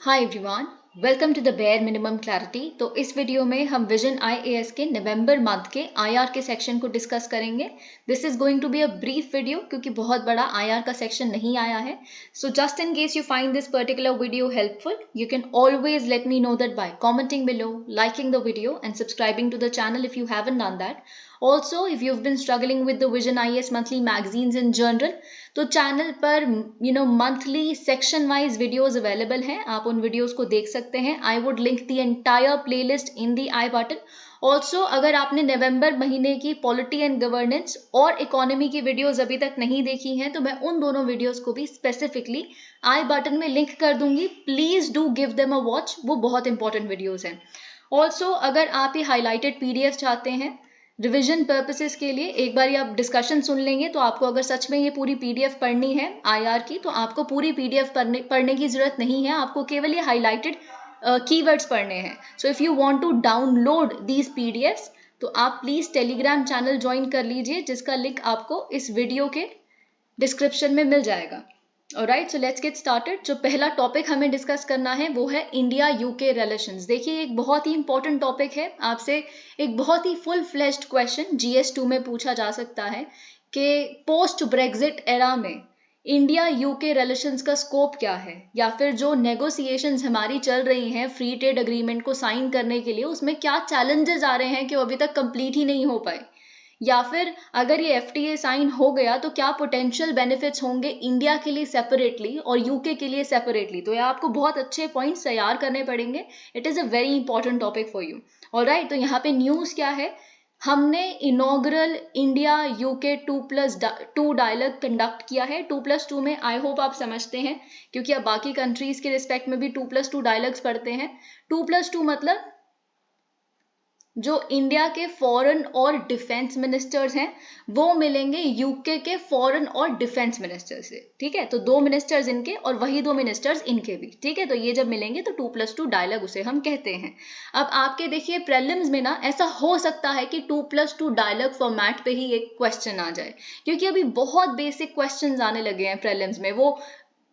Hi everyone, welcome to the bare minimum clarity. तो इस video में हम विजन आईएएस के नवंबर मंथ के आईआर के सेक्शन को डिस्कस करेंगे। This is going to be a brief video क्योंकि बहुत बड़ा आईआर का सेक्शन नहीं आया है। So just in case you find this particular video helpful, you can always let me know that by commenting below, liking the video and subscribing to the channel if you haven't done that. Also, if you've been struggling with the Vision IAS monthly magazines in general, तो channel पर monthly section wise videos available हैं, आप उन videos को देख सकते हैं। I would link the entire playlist in the I button. Also अगर आपने नवंबर महीने की पॉलिटी एंड गवर्नेंस और इकोनॉमी की वीडियोस अभी तक नहीं देखी हैं तो मैं उन दोनों वीडियोस को भी स्पेसिफिकली आई बटन में लिंक कर दूंगी। Please do give them a watch, वो बहुत इंपॉर्टेंट वीडियोस हैं। ऑल्सो अगर आप ये हाईलाइटेड पीडीएफ चाहते हैं रिविजन पर्पसेस के लिए, एक बार आप डिस्कशन सुन लेंगे तो आपको अगर सच में ये पूरी पीडीएफ पढ़नी है आईआर की तो आपको पूरी पीडीएफ पढ़ने की जरूरत नहीं है, आपको केवल ये हाईलाइटेड कीवर्ड्स पढ़ने हैं। So if you want to download these PDFs तो आप प्लीज टेलीग्राम चैनल ज्वाइन कर लीजिए, जिसका लिंक आपको इस वीडियो के डिस्क्रिप्शन में मिल जाएगा। Alright, so let's get started. जो पहला टॉपिक हमें डिस्कस करना है वो है इंडिया यूके रिलेशंस। देखिए एक बहुत ही इंपॉर्टेंट टॉपिक है, आपसे एक बहुत ही फुल फ्लेश्ड क्वेश्चन GS2 में पूछा जा सकता है कि पोस्ट ब्रेग्जिट एरा में इंडिया यूके रिलेशंस का स्कोप क्या है, या फिर जो नेगोशिएशंस हमारी चल रही हैं फ्री ट्रेड अग्रीमेंट को साइन करने के लिए उसमें क्या चैलेंजेस आ रहे हैं कि वो अभी तक कंप्लीट ही नहीं हो पाए, या फिर अगर ये FTA साइन हो गया तो क्या पोटेंशियल बेनिफिट्स होंगे इंडिया के लिए सेपरेटली और यूके के लिए सेपरेटली। तो ये आपको बहुत अच्छे पॉइंट्स तैयार करने पड़ेंगे। It is a very important topic for you. Alright, तो यहाँ पे न्यूज़ क्या है, हमने inaugural India UK 2+2 dialogue conduct किया है। 2+2 में आई होप आप समझते हैं क्योंकि अब बाकी कंट्रीज के रिस्पेक्ट में भी 2+2 डायलॉग्स पढ़ते हैं। 2+2 मतलब जो इंडिया के फॉरेन और डिफेंस मिनिस्टर्स हैं वो मिलेंगे यूके के फॉरेन और डिफेंस मिनिस्टर से। ठीक है, तो 2 मिनिस्टर्स इनके और वही 2 मिनिस्टर्स इनके भी। ठीक है, तो ये जब मिलेंगे तो 2+2 डायलॉग उसे हम कहते हैं। अब आपके देखिए प्रीलिम्स में ना ऐसा हो सकता है कि 2+2 डायलॉग फॉर्मेट पे ही एक क्वेश्चन आ जाए, क्योंकि अभी बहुत बेसिक क्वेश्चन आने लगे हैं प्रीलिम्स में। वो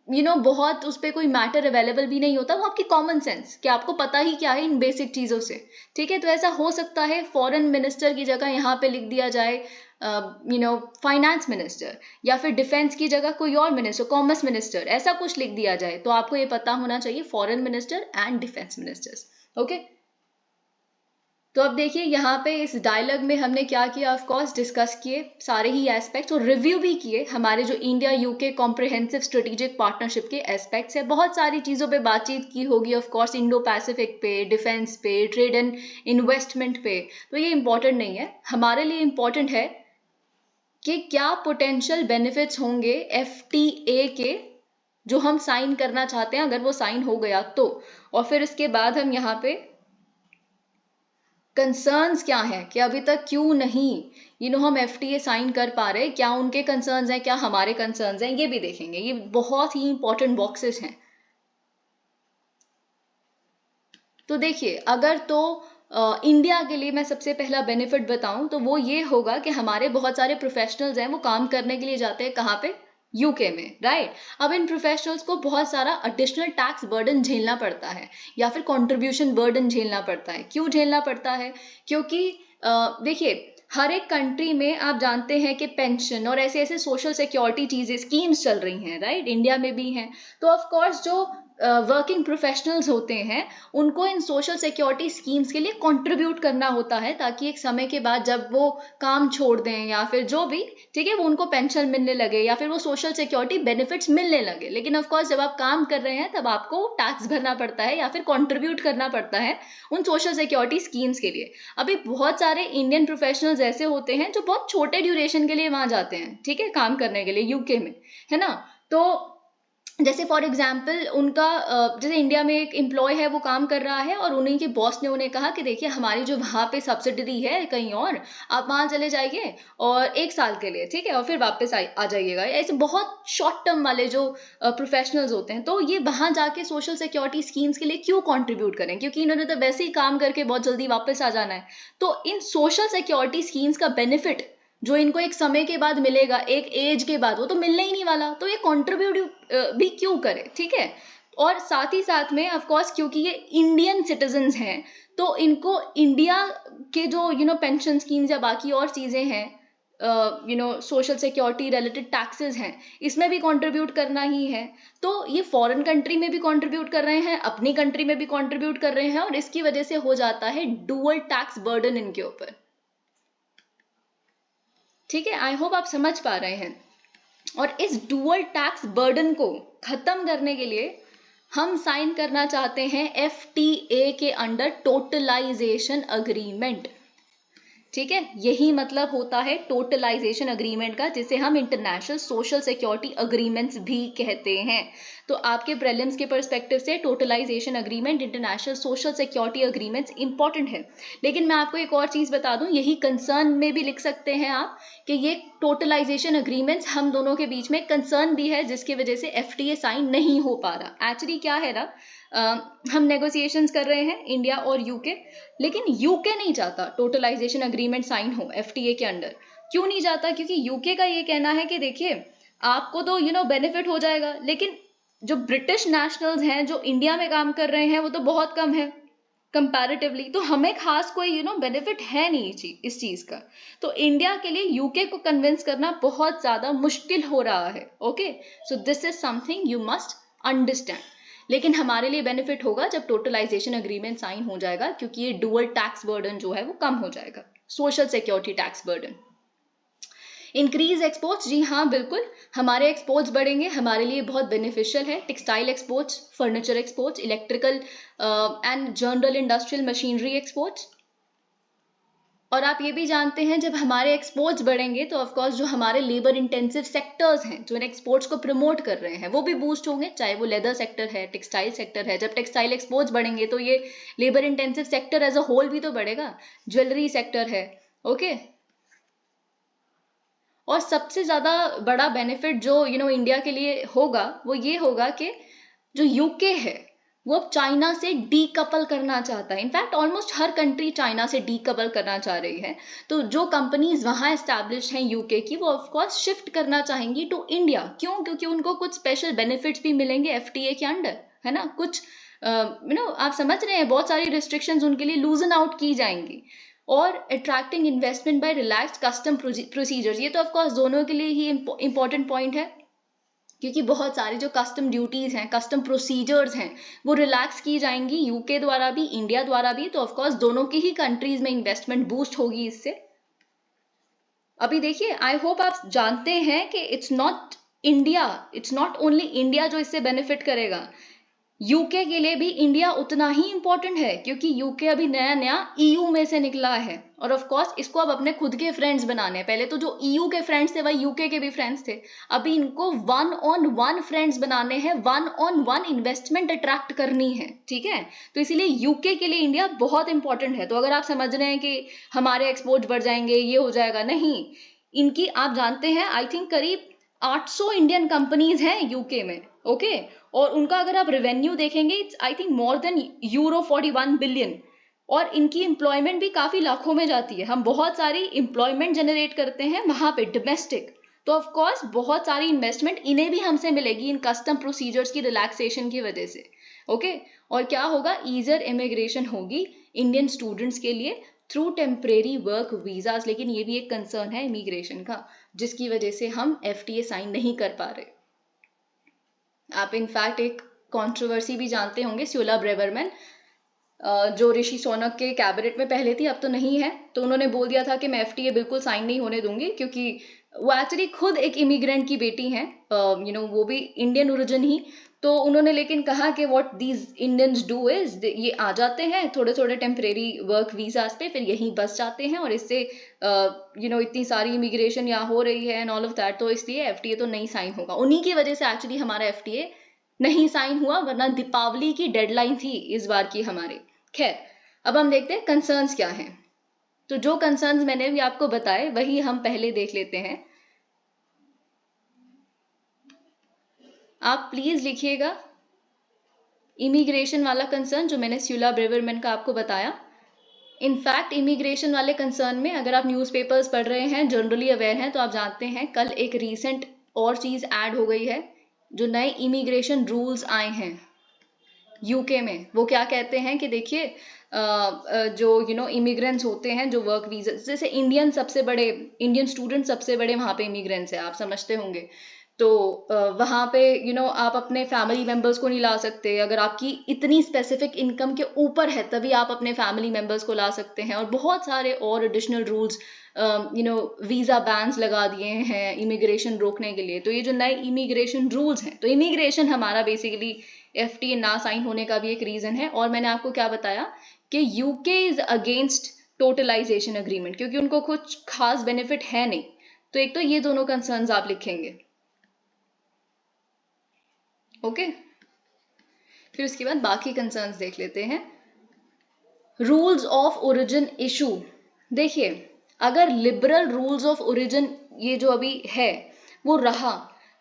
बहुत उस पर कोई मैटर अवेलेबल भी नहीं होता, वो आपकी कॉमन सेंस कि आपको पता ही क्या है इन बेसिक चीज़ों से। ठीक है, तो ऐसा हो सकता है फॉरेन मिनिस्टर की जगह यहाँ पे लिख दिया जाए फाइनेंस मिनिस्टर, या फिर डिफेंस की जगह कोई और मिनिस्टर, कॉमर्स मिनिस्टर, ऐसा कुछ लिख दिया जाए। तो आपको ये पता होना चाहिए foreign minister and defence ministers. Okay, तो अब देखिए यहाँ पे इस डायलॉग में हमने क्या किया, ऑफ कोर्स डिस्कस किए सारे ही एस्पेक्ट्स और रिव्यू भी किए हमारे जो India UK comprehensive strategic partnership के एस्पेक्ट्स है। बहुत सारी चीज़ों पे बातचीत की होगी, ऑफ कोर्स इंडो पैसिफिक पे, डिफेंस पे, ट्रेड एंड इन्वेस्टमेंट पे। तो ये इंपॉर्टेंट नहीं है, हमारे लिए इंपॉर्टेंट है कि क्या पोटेंशियल बेनिफिट्स होंगे FTA के जो हम साइन करना चाहते हैं, अगर वो साइन हो गया तो। और फिर इसके बाद हम यहाँ पे कंसर्न्स क्या हैं कि अभी तक क्यों नहीं हम FTA साइन कर पा रहे, क्या उनके कंसर्न्स हैं, क्या हमारे कंसर्न्स हैं, ये भी देखेंगे। ये बहुत ही इंपॉर्टेंट बॉक्सेस हैं। तो देखिए अगर तो इंडिया के लिए मैं सबसे पहला बेनिफिट बताऊं तो वो ये होगा कि हमारे बहुत सारे प्रोफेशनल्स हैं वो काम करने के लिए जाते हैं कहाँ पे, यूके में। राइट, अब इन प्रोफेशनल्स को बहुत सारा एडिशनल टैक्स बर्डन झेलना पड़ता है या फिर कंट्रीब्यूशन बर्डन झेलना पड़ता है। क्यों झेलना पड़ता है, क्योंकि देखिए हर एक कंट्री में आप जानते हैं कि पेंशन और ऐसे ऐसे सोशल सिक्योरिटी चीजें स्कीम्स चल रही हैं। राइट, इंडिया में भी हैं। तो ऑफ कोर्स जो वर्किंग प्रोफेशनल्स होते हैं उनको इन सोशल सिक्योरिटी स्कीम्स के लिए कंट्रीब्यूट करना होता है, ताकि एक समय के बाद जब वो काम छोड़ दें या फिर जो भी, ठीक है, वो उनको पेंशन मिलने लगे या फिर वो सोशल सिक्योरिटी बेनिफिट्स मिलने लगे। लेकिन ऑफ कोर्स जब आप काम कर रहे हैं तब आपको टैक्स भरना पड़ता है या फिर कंट्रीब्यूट करना पड़ता है उन सोशल सिक्योरिटी स्कीम्स के लिए। अभी बहुत सारे इंडियन प्रोफेशनल्स ऐसे होते हैं जो बहुत छोटे ड्यूरेशन के लिए वहां जाते हैं, ठीक है, काम करने के लिए यूके में, है ना। तो जैसे फॉर एग्जाम्पल उनका जैसे इंडिया में एक एम्प्लॉय है वो काम कर रहा है और उन्हीं के बॉस ने उन्हें कहा कि देखिए हमारी जो वहाँ पे सब्सिडरी है कहीं और, आप वहाँ चले जाइए और 1 साल के लिए, ठीक है, और फिर वापस आ जाइएगा। ऐसे बहुत शॉर्ट टर्म वाले जो प्रोफेशनल्स होते हैं तो ये वहाँ जाके सोशल सिक्योरिटी स्कीम्स के लिए क्यों कॉन्ट्रीब्यूट करें, क्योंकि इन्होंने तो वैसे ही काम करके बहुत जल्दी वापस आ जाना है। तो इन सोशल सिक्योरिटी स्कीम्स का बेनिफिट जो इनको एक समय के बाद मिलेगा, एक एज के बाद, वो तो मिलने ही नहीं वाला, तो ये कंट्रीब्यूट भी क्यों करे। ठीक है, और साथ ही साथ में ऑफ कोर्स क्योंकि ये इंडियन सिटीजन्स हैं तो इनको इंडिया के जो पेंशन स्कीम्स या बाकी और चीजें हैं, सोशल सिक्योरिटी रिलेटेड टैक्सेस हैं, इसमें भी कंट्रीब्यूट करना ही है। तो ये फॉरेन कंट्री में भी कंट्रीब्यूट कर रहे हैं, अपनी कंट्री में भी कंट्रीब्यूट कर रहे हैं, और इसकी वजह से हो जाता है डुअल टैक्स बर्डन इनके ऊपर। ठीक है, आई होप आप समझ पा रहे हैं। और इस डुअल टैक्स बर्डन को खत्म करने के लिए हम साइन करना चाहते हैं FTA के अंडर टोटलाइजेशन अग्रीमेंट। ठीक है, यही मतलब होता है टोटलाइजेशन अग्रीमेंट का, जिसे हम इंटरनेशनल सोशल सिक्योरिटी अग्रीमेंट्स भी कहते हैं। तो आपके प्रीलिम्स के पर्सपेक्टिव से totalization agreement, international social security agreements important है। लेकिन मैं आपको एक और चीज बता दूं, यही कंसर्न में भी लिख सकते हैं आप कि ये टोटलाइजेशन अग्रीमेंट्स हम दोनों के बीच में कंसर्न भी है, जिसकी वजह से FTA साइन नहीं हो पा रहा। एक्चुअली क्या है ना, हम नेगोशिएशंस कर रहे हैं इंडिया और यूके, लेकिन यूके नहीं चाहता टोटलाइजेशन अग्रीमेंट साइन हो FTA के अंडर। क्यों नहीं चाहता? क्योंकि यूके का ये कहना है कि देखिए आपको तो बेनिफिट हो जाएगा, लेकिन जो ब्रिटिश नेशनल्स हैं जो इंडिया में काम कर रहे हैं वो तो बहुत कम है कंपैरेटिवली, तो हमें खास कोई बेनिफिट है नहीं इस चीज का। तो इंडिया के लिए यूके को कन्विंस करना बहुत ज्यादा मुश्किल हो रहा है। Okay, so this is something you must understand. लेकिन हमारे लिए बेनिफिट होगा जब टोटलाइजेशन अग्रीमेंट साइन हो जाएगा, क्योंकि ये डुअल टैक्स बर्डन जो है वो कम हो जाएगा, social security tax burden. Increase exports, जी हाँ बिल्कुल, हमारे एक्सपोर्ट्स बढ़ेंगे, हमारे लिए बहुत बेनिफिशियल है। Textile exports, furniture exports, electrical and general industrial machinery exports. और आप ये भी जानते हैं जब हमारे एक्सपोर्ट्स बढ़ेंगे तो ऑफकोर्स जो हमारे लेबर इंटेंसिव सेक्टर्स हैं जो इन एक्सपोर्ट्स को प्रमोट कर रहे हैं वो भी बूस्ट होंगे, चाहे वो लेदर सेक्टर है, टेक्सटाइल सेक्टर है। जब टेक्सटाइल एक्सपोर्ट्स बढ़ेंगे तो ये labour intensive sector as a whole भी तो बढ़ेगा, ज्वेलरी सेक्टर है। ओके, और सबसे ज्यादा बड़ा बेनिफिट जो इंडिया के लिए होगा वो ये होगा कि जो यूके है वो अब चाइना से डीकपल करना चाहता है। इनफैक्ट ऑलमोस्ट हर कंट्री चाइना से डीकपल करना चाह रही है। तो जो कंपनीज वहां एस्टैब्लिश हैं यूके की, वो ऑफकोर्स शिफ्ट करना चाहेंगी टू इंडिया। क्यों? क्योंकि उनको कुछ स्पेशल बेनिफिट्स भी मिलेंगे FTA के अंडर, है ना। कुछ आप समझ रहे हैं, बहुत सारी रिस्ट्रिक्शंस उनके लिए लूजन आउट की जाएंगी। और attracting investment by relax custom procedures, ये तो ऑफकोर्स दोनों के लिए ही इंपॉर्टेंट पॉइंट है, क्योंकि बहुत सारी जो कस्टम ड्यूटीज हैं, कस्टम प्रोसीजर्स हैं, वो रिलैक्स की जाएंगी यूके द्वारा भी, इंडिया द्वारा भी। तो ऑफकोर्स दोनों की ही कंट्रीज में इन्वेस्टमेंट बूस्ट होगी इससे। अभी देखिए, आई होप आप जानते हैं कि इट्स नॉट ओनली इंडिया जो इससे बेनिफिट करेगा, यूके के लिए भी इंडिया उतना ही इंपॉर्टेंट है, क्योंकि यूके अभी नया नया EU में से निकला है। और ऑफ कोर्स इसको अब अपने खुद के फ्रेंड्स बनाने हैं। पहले तो जो EU के फ्रेंड्स थे वही यूके के भी फ्रेंड्स थे, अभी इनको 1-on-1 फ्रेंड्स बनाने हैं, 1-on-1 इन्वेस्टमेंट अट्रैक्ट करनी है। ठीक है, तो इसीलिए यूके के लिए इंडिया बहुत इंपॉर्टेंट है। तो अगर आप समझ रहे हैं कि हमारे एक्सपोर्ट बढ़ जाएंगे, ये हो जाएगा, नहीं, इनकी आप जानते हैं आई थिंक करीब 800 इंडियन कंपनीज हैं यूके में। ओके, और उनका अगर आप रेवेन्यू देखेंगे it's I think more than €41 billion, और इनकी एम्प्लॉयमेंट भी काफी लाखों में जाती है। हम बहुत सारी एम्प्लॉयमेंट जनरेट करते हैं वहां पे डोमेस्टिक, तो ऑफ कोर्स बहुत सारी इन्वेस्टमेंट इन्हें भी हमसे मिलेगी इन कस्टम प्रोसीजर्स की रिलैक्सेशन की वजह से। ओके, और क्या होगा, ईजर इमिग्रेशन होगी इंडियन स्टूडेंट्स के लिए थ्रू टेम्परेरी वर्क वीजाज। लेकिन ये भी एक कंसर्न है इमिग्रेशन का, जिसकी वजह से हम FTA साइन नहीं कर पा रहे। आप इनफैक्ट एक कंट्रोवर्सी भी जानते होंगे, स्यूला ब्रेवरमैन जो ऋषि सुनक के कैबिनेट में पहले थी, अब तो नहीं है, तो उन्होंने बोल दिया था कि मैं FTA बिल्कुल साइन नहीं होने दूंगी, क्योंकि वो एक्चुअली खुद एक इमिग्रेंट की बेटी हैं, वो भी इंडियन ओरिजिन ही। तो उन्होंने लेकिन कहा कि what these Indians do is, ये आ जाते हैं थोड़े थोड़े टेम्परेरी वर्क वीजाज पे, फिर यहीं बस जाते हैं, और इससे इतनी सारी इमिग्रेशन यहाँ हो रही है एंड ऑल ऑफ दैट, तो इसलिए FTA तो नहीं साइन होगा। उन्हीं की वजह से एक्चुअली हमारा FTA नहीं साइन हुआ, वरना दीपावली की डेडलाइन थी इस बार की हमारी। खैर, अब हम देखते हैं कंसर्न्स क्या हैं। तो जो कंसर्न्स मैंने भी आपको बताए वही हम पहले देख लेते हैं। आप प्लीज लिखिएगा इमिग्रेशन वाला कंसर्न जो मैंने स्यूला ब्रेवरमैन का आपको बताया। इनफैक्ट इमिग्रेशन वाले कंसर्न में अगर आप न्यूज़पेपर्स पढ़ रहे हैं, जनरली अवेयर हैं, तो आप जानते हैं कल एक रीसेंट और चीज ऐड हो गई है, जो नए इमिग्रेशन रूल्स आए हैं। यूके में, वो क्या कहते हैं कि देखिए जो इमिग्रेंट्स होते हैं जो वर्क वीजा, जैसे इंडियन स्टूडेंट सबसे बड़े वहाँ पे इमिग्रेंट्स हैं, आप समझते होंगे। तो वहाँ पे आप अपने फैमिली मेंबर्स को नहीं ला सकते, अगर आपकी इतनी स्पेसिफिक इनकम के ऊपर है तभी आप अपने फैमिली मेंबर्स को ला सकते हैं, और बहुत सारे और एडिशनल रूल्स वीजा बैन्स लगा दिए हैं इमिग्रेशन रोकने के लिए। तो ये जो नए इमिग्रेशन रूल्स हैं, तो इमिग्रेशन हमारा बेसिकली FTA ना साइन होने का भी एक रीजन है। और मैंने आपको क्या बताया कि यूके इज अगेंस्ट टोटलाइजेशन अग्रीमेंट, क्योंकि उनको कुछ खास बेनिफिट है नहीं। तो एक तो ये दोनों कंसर्न्स आप लिखेंगे, ओके। फिर उसके बाद बाकी कंसर्न्स देख लेते हैं। रूल्स ऑफ ओरिजिन इशू, देखिए अगर लिबरल रूल्स ऑफ ओरिजिन ये जो अभी है वो रहा,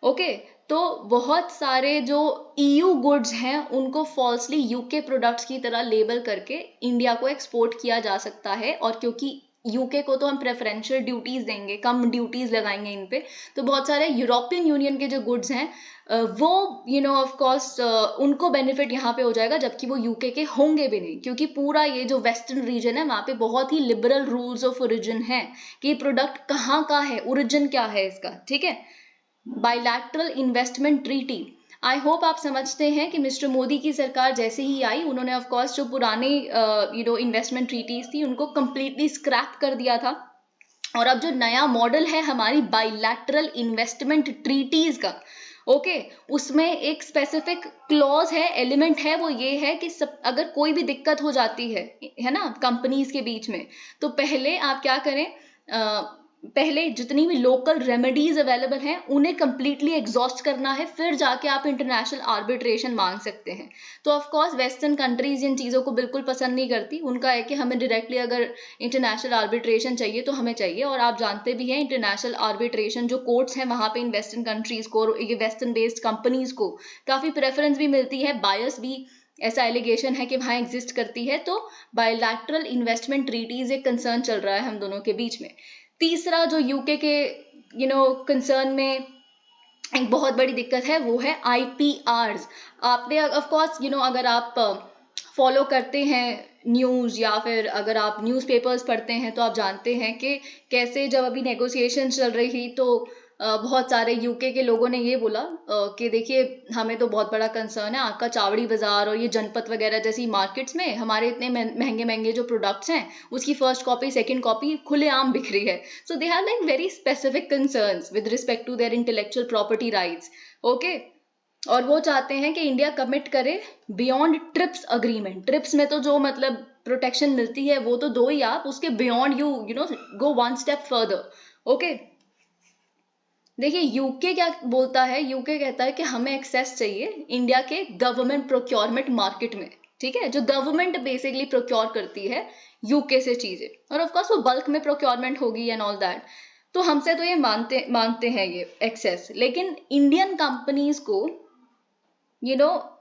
ओके, तो बहुत सारे जो EU गुड्स हैं उनको फॉल्सली यूके प्रोडक्ट्स की तरह लेबल करके इंडिया को एक्सपोर्ट किया जा सकता है। और क्योंकि यूके को तो हम प्रेफरेंशियल ड्यूटीज देंगे, कम ड्यूटीज लगाएंगे इन पे, तो बहुत सारे यूरोपियन यूनियन के जो गुड्स हैं वो ऑफ कोर्स उनको बेनिफिट यहाँ पे हो जाएगा, जबकि वो यूके के होंगे भी नहीं, क्योंकि पूरा ये जो वेस्टर्न रीजन है वहाँ पे बहुत ही लिबरल रूल्स ऑफ ओरिजिन है कि प्रोडक्ट कहाँ का है, ओरिजिन क्या है इसका, ठीक है। Bilateral investment treaty, I hope आप समझते हैं कि मिस्टर मोदी की सरकार जैसे ही आई उन्होंने ऑफ कोर्स जो पुराने इन्वेस्टमेंट ट्रीटीज थी उनको कंप्लीटली स्क्रैप कर दिया था, और अब जो नया मॉडल है हमारी बायलैटरल इन्वेस्टमेंट ट्रीटीज का, ओके, उसमें एक स्पेसिफिक क्लॉज है, एलिमेंट है, वो ये है कि अगर कोई भी दिक्कत हो जाती है ना कंपनीज के बीच में, तो पहले आप क्या करें, पहले जितनी भी लोकल रेमेडीज अवेलेबल हैं उन्हें कंप्लीटली एग्जॉस्ट करना है, फिर जाके आप इंटरनेशनल आर्बिट्रेशन मांग सकते हैं। तो of course western countries in चीज़ों को बिल्कुल पसंद नहीं करती, उनका है कि हमें डायरेक्टली अगर इंटरनेशनल आर्बिट्रेशन चाहिए तो हमें चाहिए। और आप जानते भी हैं इंटरनेशनल आर्बिट्रेशन जो कोर्ट्स हैं वहाँ पे इन वेस्टर्न कंट्रीज को, ये वेस्टर्न बेस्ड कंपनीज को काफ़ी प्रेफरेंस भी मिलती है, बायस भी ऐसा एलिगेशन है कि वहाँ एग्जिस्ट करती है। तो बायलैटरल इन्वेस्टमेंट ट्रीटीज एक कंसर्न चल रहा है हम दोनों के बीच में। तीसरा जो यूके के कंसर्न में एक बहुत बड़ी दिक्कत है वो है IPRs। आपने ऑफ कोर्स अगर आप फॉलो करते हैं न्यूज़ या फिर अगर आप न्यूज़पेपर्स पढ़ते हैं तो आप जानते हैं कि कैसे जब अभी नेगोशिएशन चल रही थी तो बहुत सारे यूके के लोगों ने ये बोला कि देखिए हमें तो बहुत बड़ा कंसर्न है आपका चावड़ी बाजार और ये जनपथ वगैरह जैसी मार्केट्स में हमारे इतने महंगे महंगे जो प्रोडक्ट्स हैं उसकी फर्स्ट कॉपी सेकंड कॉपी खुलेआम बिक रही है। So they have like very specific concerns with respect to their intellectual property rights, okay. और वो चाहते हैं कि इंडिया कमिट करे बियॉन्ड ट्रिप्स अग्रीमेंट। ट्रिप्स में तो जो मतलब प्रोटेक्शन मिलती है वो तो दो ही, आप उसके beyond you go one step further, okay. देखिए यूके क्या बोलता है, यूके कहता है कि हमें एक्सेस चाहिए इंडिया के गवर्नमेंट प्रोक्योरमेंट मार्केट में, ठीक है, जो गवर्नमेंट बेसिकली प्रोक्योर करती है यूके से चीजें, और ऑफ कोर्स वो बल्क में प्रोक्योरमेंट होगी एंड ऑल दैट। तो हमसे तो ये मांगते हैं ये एक्सेस, लेकिन इंडियन कंपनीज को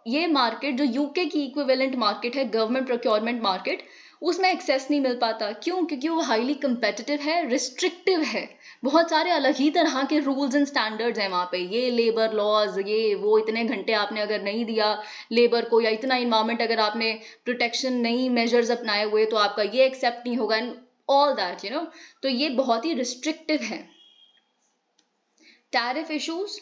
ये मार्केट जो यूके की इक्विवेलेंट मार्केट है गवर्नमेंट प्रोक्योरमेंट मार्केट, उसमें एक्सेस नहीं मिल पाता। क्यों? क्योंकि वो हाईली कंपेटिटिव है, रिस्ट्रिक्टिव है, बहुत सारे अलग ही तरह के रूल्स एंड स्टैंडर्ड्स हैं वहाँ पे, ये लेबर लॉज, ये वो, इतने घंटे आपने अगर नहीं दिया लेबर को, या इतना इन्वायरमेंट अगर आपने प्रोटेक्शन नहीं मेजर्स अपनाए हुए तो आपका ये एक्सेप्ट नहीं होगा, एंड ऑल दैट तो ये बहुत ही रिस्ट्रिक्टिव है। टैरिफ इश्यूज,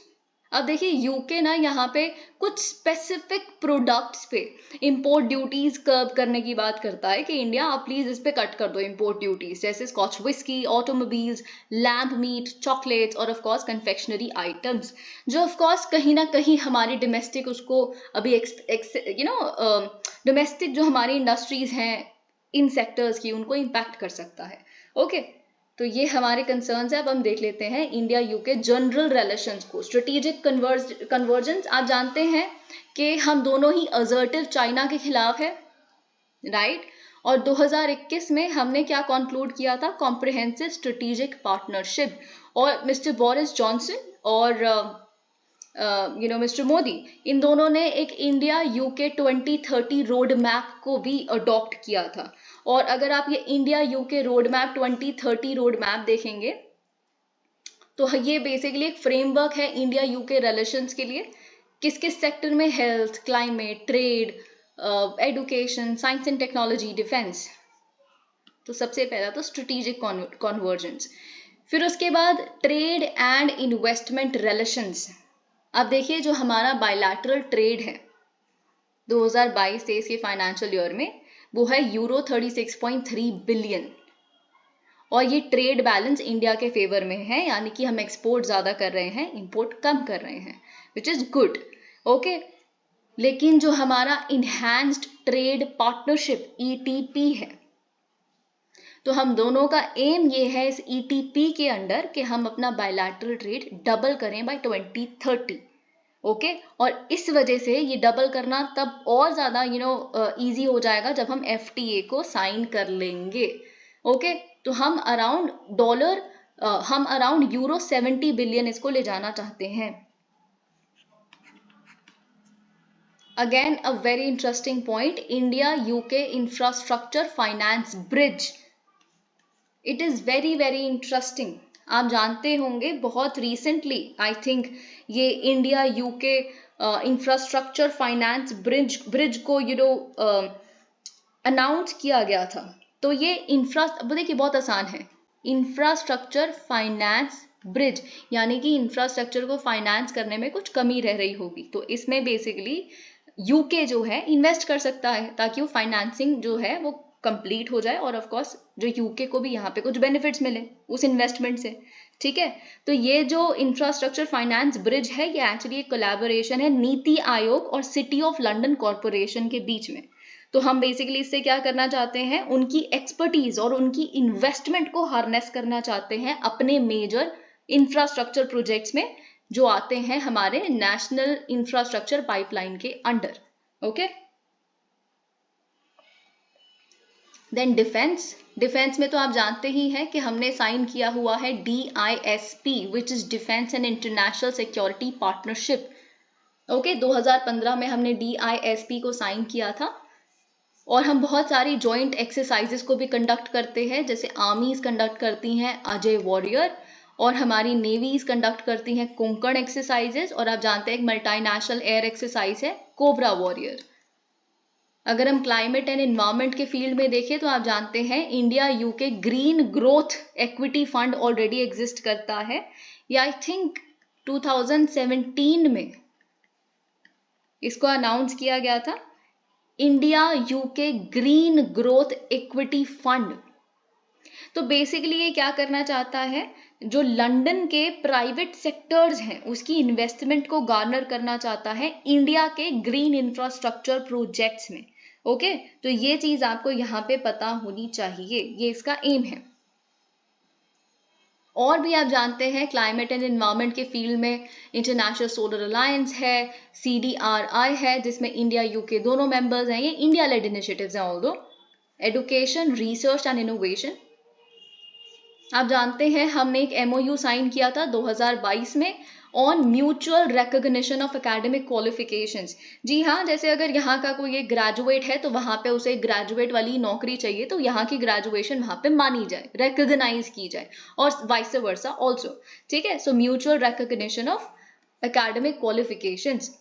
अब देखिए यूके ना यहाँ पे कुछ स्पेसिफिक प्रोडक्ट्स पे इंपोर्ट ड्यूटीज कर्व करने की बात करता है कि इंडिया आप प्लीज इस पे कट कर दो इंपोर्ट ड्यूटीज, जैसे scotch whisky, automobiles, lamb meat, chocolates और ऑफ कोर्स कन्फेक्शनरी आइटम्स, जो ऑफ कोर्स कहीं ना कहीं हमारी डोमेस्टिक उसको अभी डोमेस्टिक जो हमारी इंडस्ट्रीज हैं इन सेक्टर्स की उनको इम्पैक्ट कर सकता है, ओके। तो ये हमारे कंसर्न्स है। अब हम देख लेते हैं इंडिया यूके जनरल रिलेशंस को। स्ट्रेटेजिक कन्वर्जेंस, आप जानते हैं कि हम दोनों ही असर्टिव चाइना के खिलाफ है, राइट। और 2021 में हमने क्या कंक्लूड किया था, कॉम्प्रिहेंसिव स्ट्रेटेजिक पार्टनरशिप, और मिस्टर बोरिस जॉनसन और मिस्टर मोदी, इन दोनों ने एक इंडिया यूके 2030 रोड मैप को भी अडॉप्ट किया था। और अगर आप ये India UK road map 2030 road map देखेंगे तो ये बेसिकली एक फ्रेमवर्क है इंडिया यूके रिलेशंस के लिए, किस किस सेक्टर में, health, climate, trade, education, science and technology, defence. तो सबसे पहला तो स्ट्रेटेजिक कॉन्वर्जेंस। फिर उसके बाद ट्रेड एंड इन्वेस्टमेंट रिलेशंस। अब देखिए जो हमारा बायलैटरल ट्रेड है 2022-23 के फाइनेंशियल ईयर में, वो है यूरो 36.3 बिलियन, और ये ट्रेड बैलेंस इंडिया के फेवर में है, यानी कि हम एक्सपोर्ट ज्यादा कर रहे हैं, इंपोर्ट कम कर रहे हैं, विच इज गुड। ओके, लेकिन जो हमारा इनहैंस्ड ट्रेड पार्टनरशिप ETP है, तो हम दोनों का एम ये है इस ETP के अंडर कि हम अपना बायलैटरल ट्रेड डबल करें बाय 2030। ओके, और इस वजह से ये डबल करना तब और ज्यादा इजी हो जाएगा जब हम FTA को साइन कर लेंगे। ओके, तो हम अराउंड यूरो 70 बिलियन इसको ले जाना चाहते हैं। Again a very interesting point, India UK infrastructure finance bridge. It is very very interesting. आप जानते होंगे बहुत रिसेंटली आई थिंक ये India UK infrastructure finance bridge को अनाउंस किया गया था। तो ये देखिए बहुत आसान है, इंफ्रास्ट्रक्चर फाइनेंस ब्रिज, यानी कि इंफ्रास्ट्रक्चर को फाइनेंस करने में कुछ कमी रह रही होगी, तो इसमें बेसिकली UK जो है इन्वेस्ट कर सकता है ताकि वो फाइनेंसिंग जो है वो कंप्लीट हो जाए, और ऑफ कोर्स जो UK को भी यहाँ पे कुछ बेनिफिट्स मिले उस इन्वेस्टमेंट से। ठीक है, तो ये जो इंफ्रास्ट्रक्चर फाइनेंस ब्रिज है ये एक्चुअली एक कोलैबोरेशन है नीति आयोग और सिटी ऑफ लंदन कॉर्पोरेशन के बीच में। तो हम बेसिकली इससे क्या करना चाहते हैं, उनकी एक्सपर्टीज और उनकी इन्वेस्टमेंट को हार्नेस करना चाहते हैं अपने मेजर इंफ्रास्ट्रक्चर प्रोजेक्ट्स में जो आते हैं हमारे नेशनल इंफ्रास्ट्रक्चर पाइपलाइन के अंडर। ओके, देन डिफेंस में तो आप जानते ही हैं कि हमने साइन किया हुआ है DISP which is defence and international security partnership. Okay, 2015 में हमने DISP को साइन किया था, और हम बहुत सारी जॉइंट एक्सरसाइजेस को भी कंडक्ट करते हैं, जैसे आर्मीज कंडक्ट करती हैं अजय वॉरियर, और हमारी नेवीज कंडक्ट करती हैं कोंकण एक्सरसाइजेस, और आप जानते हैं एक मल्टीनेशनल एयर एक्सरसाइज है कोबरा वॉरियर। अगर हम क्लाइमेट एंड एनवायरनमेंट के फील्ड में देखें तो आप जानते हैं India UK green growth equity fund already exist करता है, या आई थिंक 2017 में इसको अनाउंस किया गया था, India UK green growth equity fund. तो बेसिकली ये क्या करना चाहता है, जो लंदन के प्राइवेट सेक्टर्स हैं उसकी इन्वेस्टमेंट को गार्नर करना चाहता है इंडिया के ग्रीन इंफ्रास्ट्रक्चर प्रोजेक्ट्स में। ओके, तो ये चीज आपको यहाँ पे पता होनी चाहिए, ये इसका एम है। और भी आप जानते हैं क्लाइमेट एंड एनवायरनमेंट के फील्ड में इंटरनेशनल सोलर अलायंस है, CDRI है जिसमें इंडिया UK दोनों मेंबर्स हैं, ये इंडिया लेड इनिशिएटिव्स हैं। Although education, research and innovation, आप जानते हैं हमने एक MOU साइन किया था 2022 में on mutual recognition of academic qualifications. जी हाँ, जैसे अगर यहाँ का कोई एक ग्रेजुएट है तो वहां पे उसे ग्रेजुएट वाली नौकरी चाहिए, तो यहाँ की ग्रेजुएशन वहां पे मानी जाए, रिकॉग्नाइज की जाए, और वाइस वर्सा ऑल्सो। ठीक है, so mutual recognition of academic qualifications.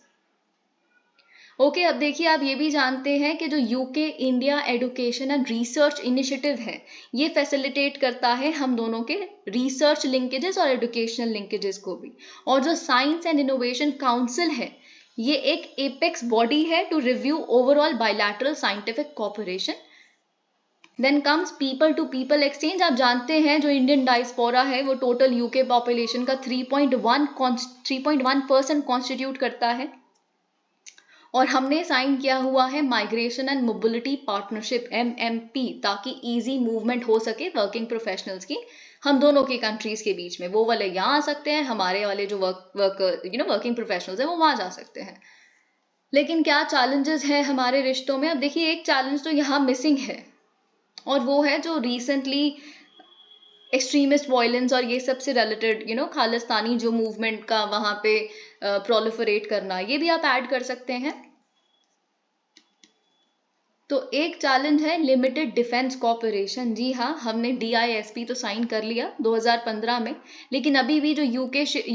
Okay, अब देखिए आप ये भी जानते हैं कि जो UK India education and research initiative है ये फैसिलिटेट करता है हम दोनों के रिसर्च लिंकेजेस और एडुकेशनल लिंकेजेस को भी। और जो साइंस एंड इनोवेशन काउंसिल है ये एक एपेक्स बॉडी है to review overall bilateral scientific cooperation. Then comes people to people exchange. आप जानते हैं जो इंडियन डायस्पोरा है वो टोटल UK पॉपुलेशन का 3.1% कॉन्स्टिट्यूट करता है, और हमने साइन किया हुआ है migration and mobility partnership MMP, ताकि इजी मूवमेंट हो सके वर्किंग प्रोफेशनल्स की हम दोनों की कंट्रीज के बीच में। वो वाले यहाँ आ सकते हैं, हमारे वाले जो वर्किंग प्रोफेशनल्स हैं वो वहां जा सकते हैं। लेकिन क्या चैलेंजेस हैं हमारे रिश्तों में? अब देखिए एक चैलेंज तो यहाँ मिसिंग है, और वो है जो रिसेंटली एक्सट्रीमिस्ट वायलेंस और ये सब से रिलेटेड खालिस्तानी जो मूवमेंट का वहां पे प्रोलिफरेट करना, ये भी आप ऐड कर सकते हैं। तो एक चैलेंज है लिमिटेड डिफेंस कॉर्पोरेशन। जी हाँ, हमने DISP तो साइन कर लिया 2015 में, लेकिन अभी भी जो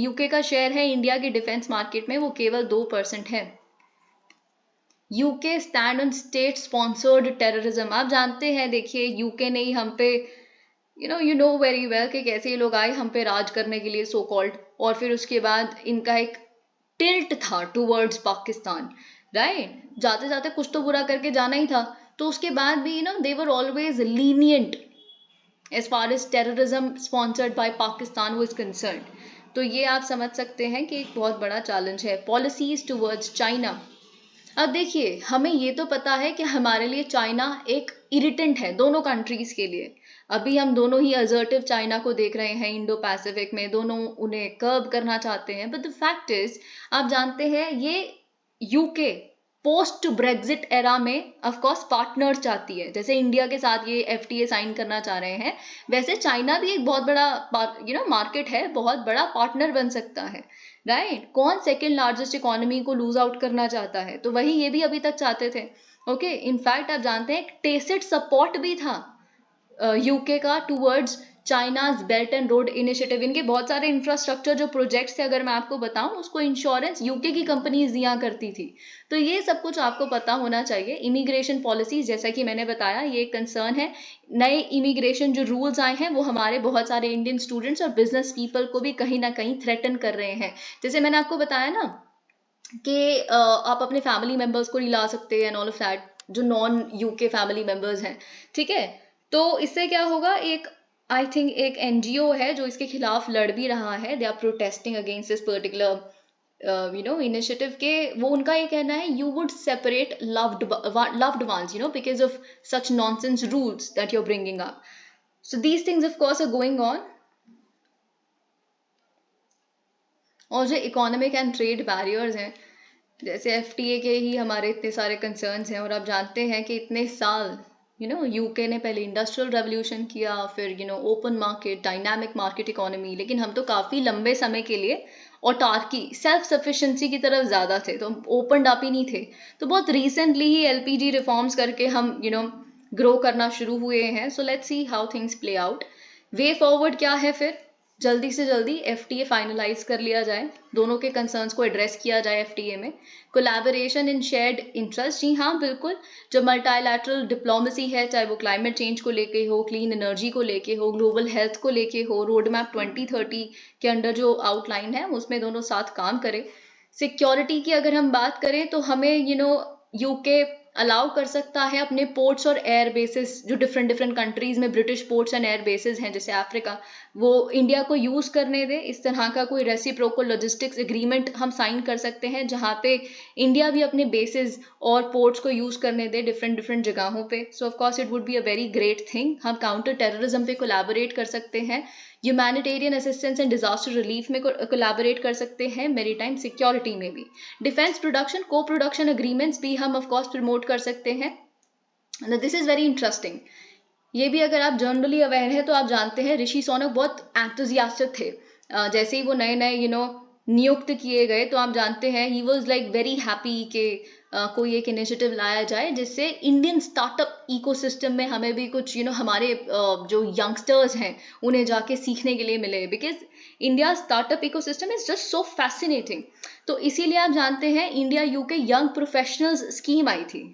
UK का शेयर है इंडिया के डिफेंस मार्केट में वो केवल 2% है। UK stand on state sponsored terrorism. आप जानते हैं, देखिए यूके ने ही हम पे यू नो वेरी वेल कि कैसे ये लोग आए हम पे राज करने के लिए सो कॉल्ड, और फिर उसके बाद इनका एक टिल्ट था टूवर्ड्स पाकिस्तान, राइट? जाते जाते कुछ तो बुरा करके जाना ही था, तो उसके बाद भी they were always lenient as far as terrorism sponsored by Pakistan was concerned। तो ये आप समझ सकते हैं कि एक बहुत बड़ा चैलेंज है। Policies towards China. अब देखिए, हमें ये तो पता है कि हमारे लिए चाइना एक इरिटेंट है, दोनों कंट्रीज के लिए। अभी हम दोनों ही असर्टिव चाइना को देख रहे हैं इंडो पैसिफिक में, दोनों उन्हें कर्ब करना चाहते हैं। बट द फैक्ट इज, आप जानते हैं ये यूके पोस्ट ब्रेग्जिट एरा में ऑफ कोर्स पार्टनर चाहती है। जैसे इंडिया के साथ ये एफटीए साइन करना चाह रहे हैं, वैसे चाइना भी एक बहुत बड़ा मार्केट है, बहुत बड़ा पार्टनर बन सकता है, राइट? कौन सेकेंड लार्जेस्ट इकोनॉमी को लूज आउट करना चाहता है? तो वही ये भी अभी तक चाहते थे। ओके, इनफैक्ट आप जानते हैं एक टेसिट सपोर्ट भी था यूके का towards China's belt and road initiative. इनके बहुत सारे इंफ्रास्ट्रक्चर जो प्रोजेक्ट्स थे, अगर मैं आपको बताऊं, उसको इंश्योरेंस यूके की कंपनीज दिया करती थी। तो ये सब कुछ आपको पता होना चाहिए। इमिग्रेशन पॉलिसीज, जैसा कि मैंने बताया, ये एक कंसर्न है। नए इमिग्रेशन जो रूल्स आए हैं वो हमारे बहुत सारे इंडियन स्टूडेंट्स और बिजनेस पीपल को भी कहीं ना कहीं थ्रेटन कर रहे हैं। जैसे मैंने आपको बताया ना कि आप अपने फैमिली मेंबर्स को नहीं ला सकते एंड ऑल ऑफ दैट, जो नॉन यूके फैमिली मेंबर्स हैं, ठीक है? तो इससे क्या होगा, एक आई थिंक एक एनजीओ है जो इसके खिलाफ लड़ भी रहा है। They are protesting against this particular initiative के। वो उनका ये कहना है, you would separate loved ones because of such nonsense rules that you are bringing up. So these things of course are going on. और जो इकोनॉमिक एंड ट्रेड बैरियर्स हैं, जैसे एफटीए के ही हमारे इतने सारे कंसर्न्स हैं। और आप जानते हैं कि इतने साल यूके ने पहले इंडस्ट्रियल रेवोल्यूशन किया, फिर open market, dynamic market economy, लेकिन हम तो काफ़ी लंबे समय के लिए ऑटार्की, सेल्फ सफिशिएंसी की तरफ ज़्यादा थे, तो ओपन अप ही नहीं थे। तो बहुत रिसेंटली ही एलपीजी रिफॉर्म्स करके हम ग्रो करना शुरू हुए हैं। So let's see how things play out. Way forward क्या है फिर? जल्दी से जल्दी एफटीए फाइनलाइज कर लिया जाए, दोनों के कंसर्न्स को एड्रेस किया जाए एफटीए में। कोलैबोरेशन इन शेयर्ड इंटरेस्ट, जी हाँ बिल्कुल। जो मल्टीलैटरल डिप्लोमेसी है, चाहे वो क्लाइमेट चेंज को लेके हो, क्लीन एनर्जी को लेके हो, ग्लोबल हेल्थ को लेके हो, रोड मैप 2030 के अंडर जो आउटलाइन है उसमें दोनों साथ काम करें। सिक्योरिटी की अगर हम बात करें तो हमें यूके अलाउ कर सकता है अपने पोर्ट्स और एयर बेसिस, जो डिफरेंट डिफरेंट कंट्रीज में British ports and air bases हैं, जैसे अफ्रीका, वो इंडिया को यूज करने दे। इस तरह का कोई रेसिप्रोकल लॉजिस्टिक्स एग्रीमेंट हम साइन कर सकते हैं, जहाँ पे इंडिया भी अपने बेसिस और पोर्ट्स को यूज करने दे डिफरेंट डिफरेंट जगहों पे। सो of course it would be a very great thing. हम काउंटर टेररिज्म पे कोलैबोरेट कर सकते हैं, humanitarian assistance and disaster relief में कोलैबोरेट कर सकते हैं, मैरीटाइम सिक्योरिटी में भी। डिफेंस प्रोडक्शन, को प्रोडक्शन एग्रीमेंट्स भी हम ऑफ कोर्स प्रमोट कर सकते हैं। This is very interesting. ये भी अगर आप जनरली अवेयर है तो आप जानते हैं ऋषि सोनक बहुत एंथुजियास्टिक थे। जैसे ही वो नए नए नियुक्त किए गए, तो आप जानते हैं he was like very happy कि कोई एक इनिशिएटिव लाया जाए जिससे इंडियन स्टार्टअप इकोसिस्टम में हमें भी कुछ हमारे जो यंगस्टर्स हैं उन्हें जाके सीखने के लिए मिले, because India startup ecosystem is just so fascinating. तो इसीलिए आप जानते हैं India UK young professionals scheme आई थी,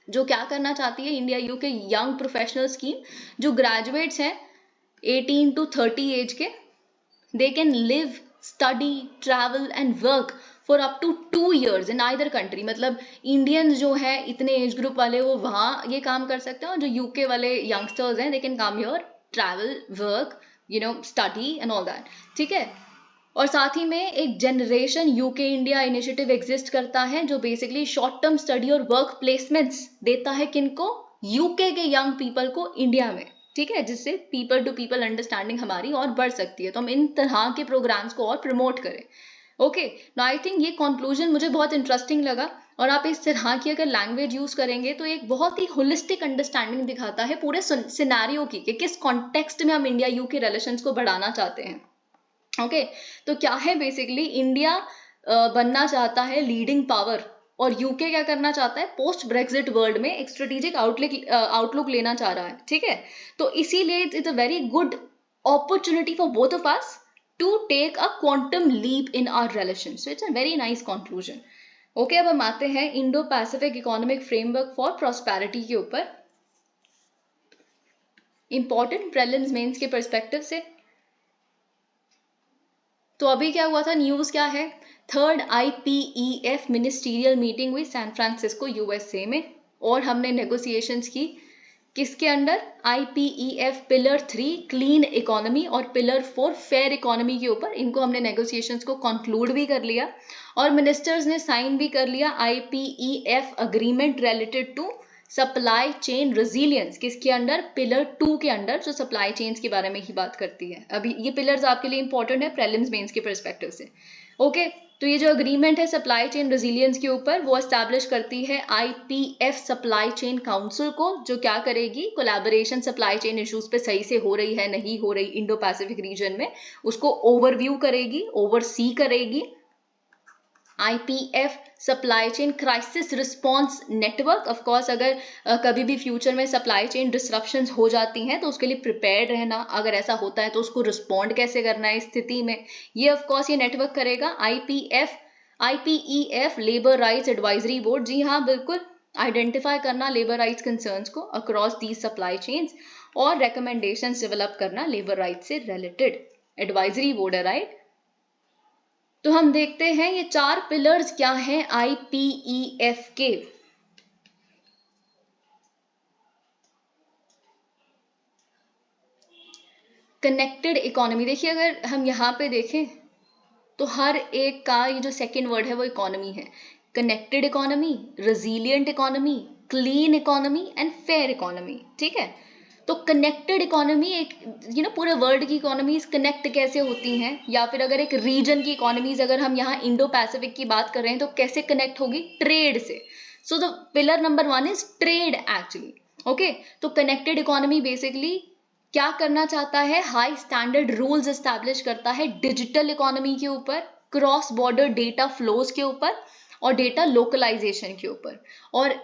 जो क्या करना चाहती है India UK young professional scheme. जो ग्रेजुएट्स हैं 18 to 30 एज के, they can live, study, travel and work for up to 2 years in either country. मतलब इंडियंस जो है इतने एज ग्रुप वाले, वो वहाँ ये काम कर सकते हैं, और जो यूके वाले यंगस्टर्स हैं, they can come here, travel, work, study and all that, ठीक है? और साथ ही में एक generation UK India initiative exist करता है, जो बेसिकली शॉर्ट टर्म स्टडी और वर्क प्लेसमेंट्स देता है किनको? यूके के यंग पीपल को इंडिया में, ठीक है? जिससे पीपल टू पीपल अंडरस्टैंडिंग हमारी और बढ़ सकती है। तो हम इन तरह के प्रोग्राम्स को और प्रमोट करें। ओके, नाउ आई थिंक ये कंक्लूजन मुझे बहुत इंटरेस्टिंग लगा, और आप इस तरह की अगर लैंग्वेज यूज करेंगे तो एक बहुत ही होलिस्टिक अंडरस्टैंडिंग दिखाता है पूरे सिनेरियो की, कि किस कॉन्टेक्स्ट में हम इंडिया यूके रिलेशंस को बढ़ाना चाहते हैं। ओके, तो क्या है बेसिकली, इंडिया बनना चाहता है लीडिंग पावर, और यूके क्या करना चाहता है? पोस्ट ब्रेक्जिट वर्ल्ड में एक स्ट्रेटेजिक आउटलुक लेना चाह रहा है, ठीक है? तो इसीलिए it's a very good opportunity for both of us to take a quantum leap in our relation. So it's a very nice conclusion. Okay, अब हम आते हैं Indo Pacific economic framework for prosperity के ऊपर, इंपॉर्टेंट प्रीलिम्स मेंस के perspective से। तो अभी क्या हुआ था, न्यूज क्या है, 3rd IPEF मिनिस्टीरियल मीटिंग हुई सैन फ्रांसिस्को USA में, और हमने नेगोशिएशंस की किसके under, IPEF pillar 3 clean economy और पिलर 4 फेयर इकोनॉमी के ऊपर। इनको हमने नेगोशिएशंस को कंक्लूड भी कर लिया और मिनिस्टर्स ने साइन भी कर लिया IPEF agreement related to supply chain resilience, किसके अंडर, पिलर 2 के अंडर, जो सप्लाई चेन्स के बारे में ही बात करती है। अभी ये पिलर्स आपके लिए इंपॉर्टेंट है प्रीलिम्स मेंस के पर्सपेक्टिव से। ओके, तो ये जो अग्रीमेंट है सप्लाई चेन रेजिलियंस के ऊपर, वो एस्टैब्लिश करती है IPF सप्लाई चेन काउंसिल को, जो क्या करेगी, कोलैबोरेशन सप्लाई चेन इश्यूज पे सही से हो रही है नहीं हो रही इंडो पैसिफिक रीजन में, उसको ओवरव्यू करेगी, ओवरसी करेगी। IPF supply chain crisis response network, of course अगर कभी भी फ्यूचर में सप्लाई चेन डिसरप्शंस हो जाती हैं तो उसके लिए प्रिपेयर्ड रहना, अगर ऐसा होता है तो उसको रिस्पॉन्ड कैसे करना है इस स्थिति में, ये ऑफ कोर्स ये नेटवर्क करेगा। IPEF labour rights advisory board, जी हाँ बिल्कुल, आइडेंटिफाई करना लेबर राइट्स कंसर्न्स को अक्रॉस दीज सप्लाई चेन्स और रिकमेंडेशंस डेवलप करना लेबर राइट्स से रिलेटेड, एडवाइजरी बोर्ड है, राइट। तो हम देखते हैं ये 4 पिलर्स क्या हैं IPEF के। कनेक्टेड इकोनॉमी, देखिए अगर हम यहाँ पे देखें तो हर एक का ये जो सेकंड वर्ड है वो इकोनॉमी है। Connected economy, resilient economy, clean economy and fair economy, ठीक है। तो कनेक्टेड इकोनॉमी एक पूरे वर्ल्ड की इकोनॉमीज कनेक्ट कैसे होती हैं, या फिर अगर एक रीजन की इकोनॉमीज, अगर हम यहाँ इंडो पैसिफिक की बात कर रहे हैं तो कैसे कनेक्ट होगी, ट्रेड से। So the pillar number 1 is trade actually. Okay, तो कनेक्टेड इकोनॉमी बेसिकली क्या करना चाहता है, हाई स्टैंडर्ड रूल्स एस्टैब्लिश करता है डिजिटल इकोनॉमी के ऊपर, क्रॉस बॉर्डर डेटा फ्लोज के ऊपर और डेटा लोकलाइजेशन के ऊपर, और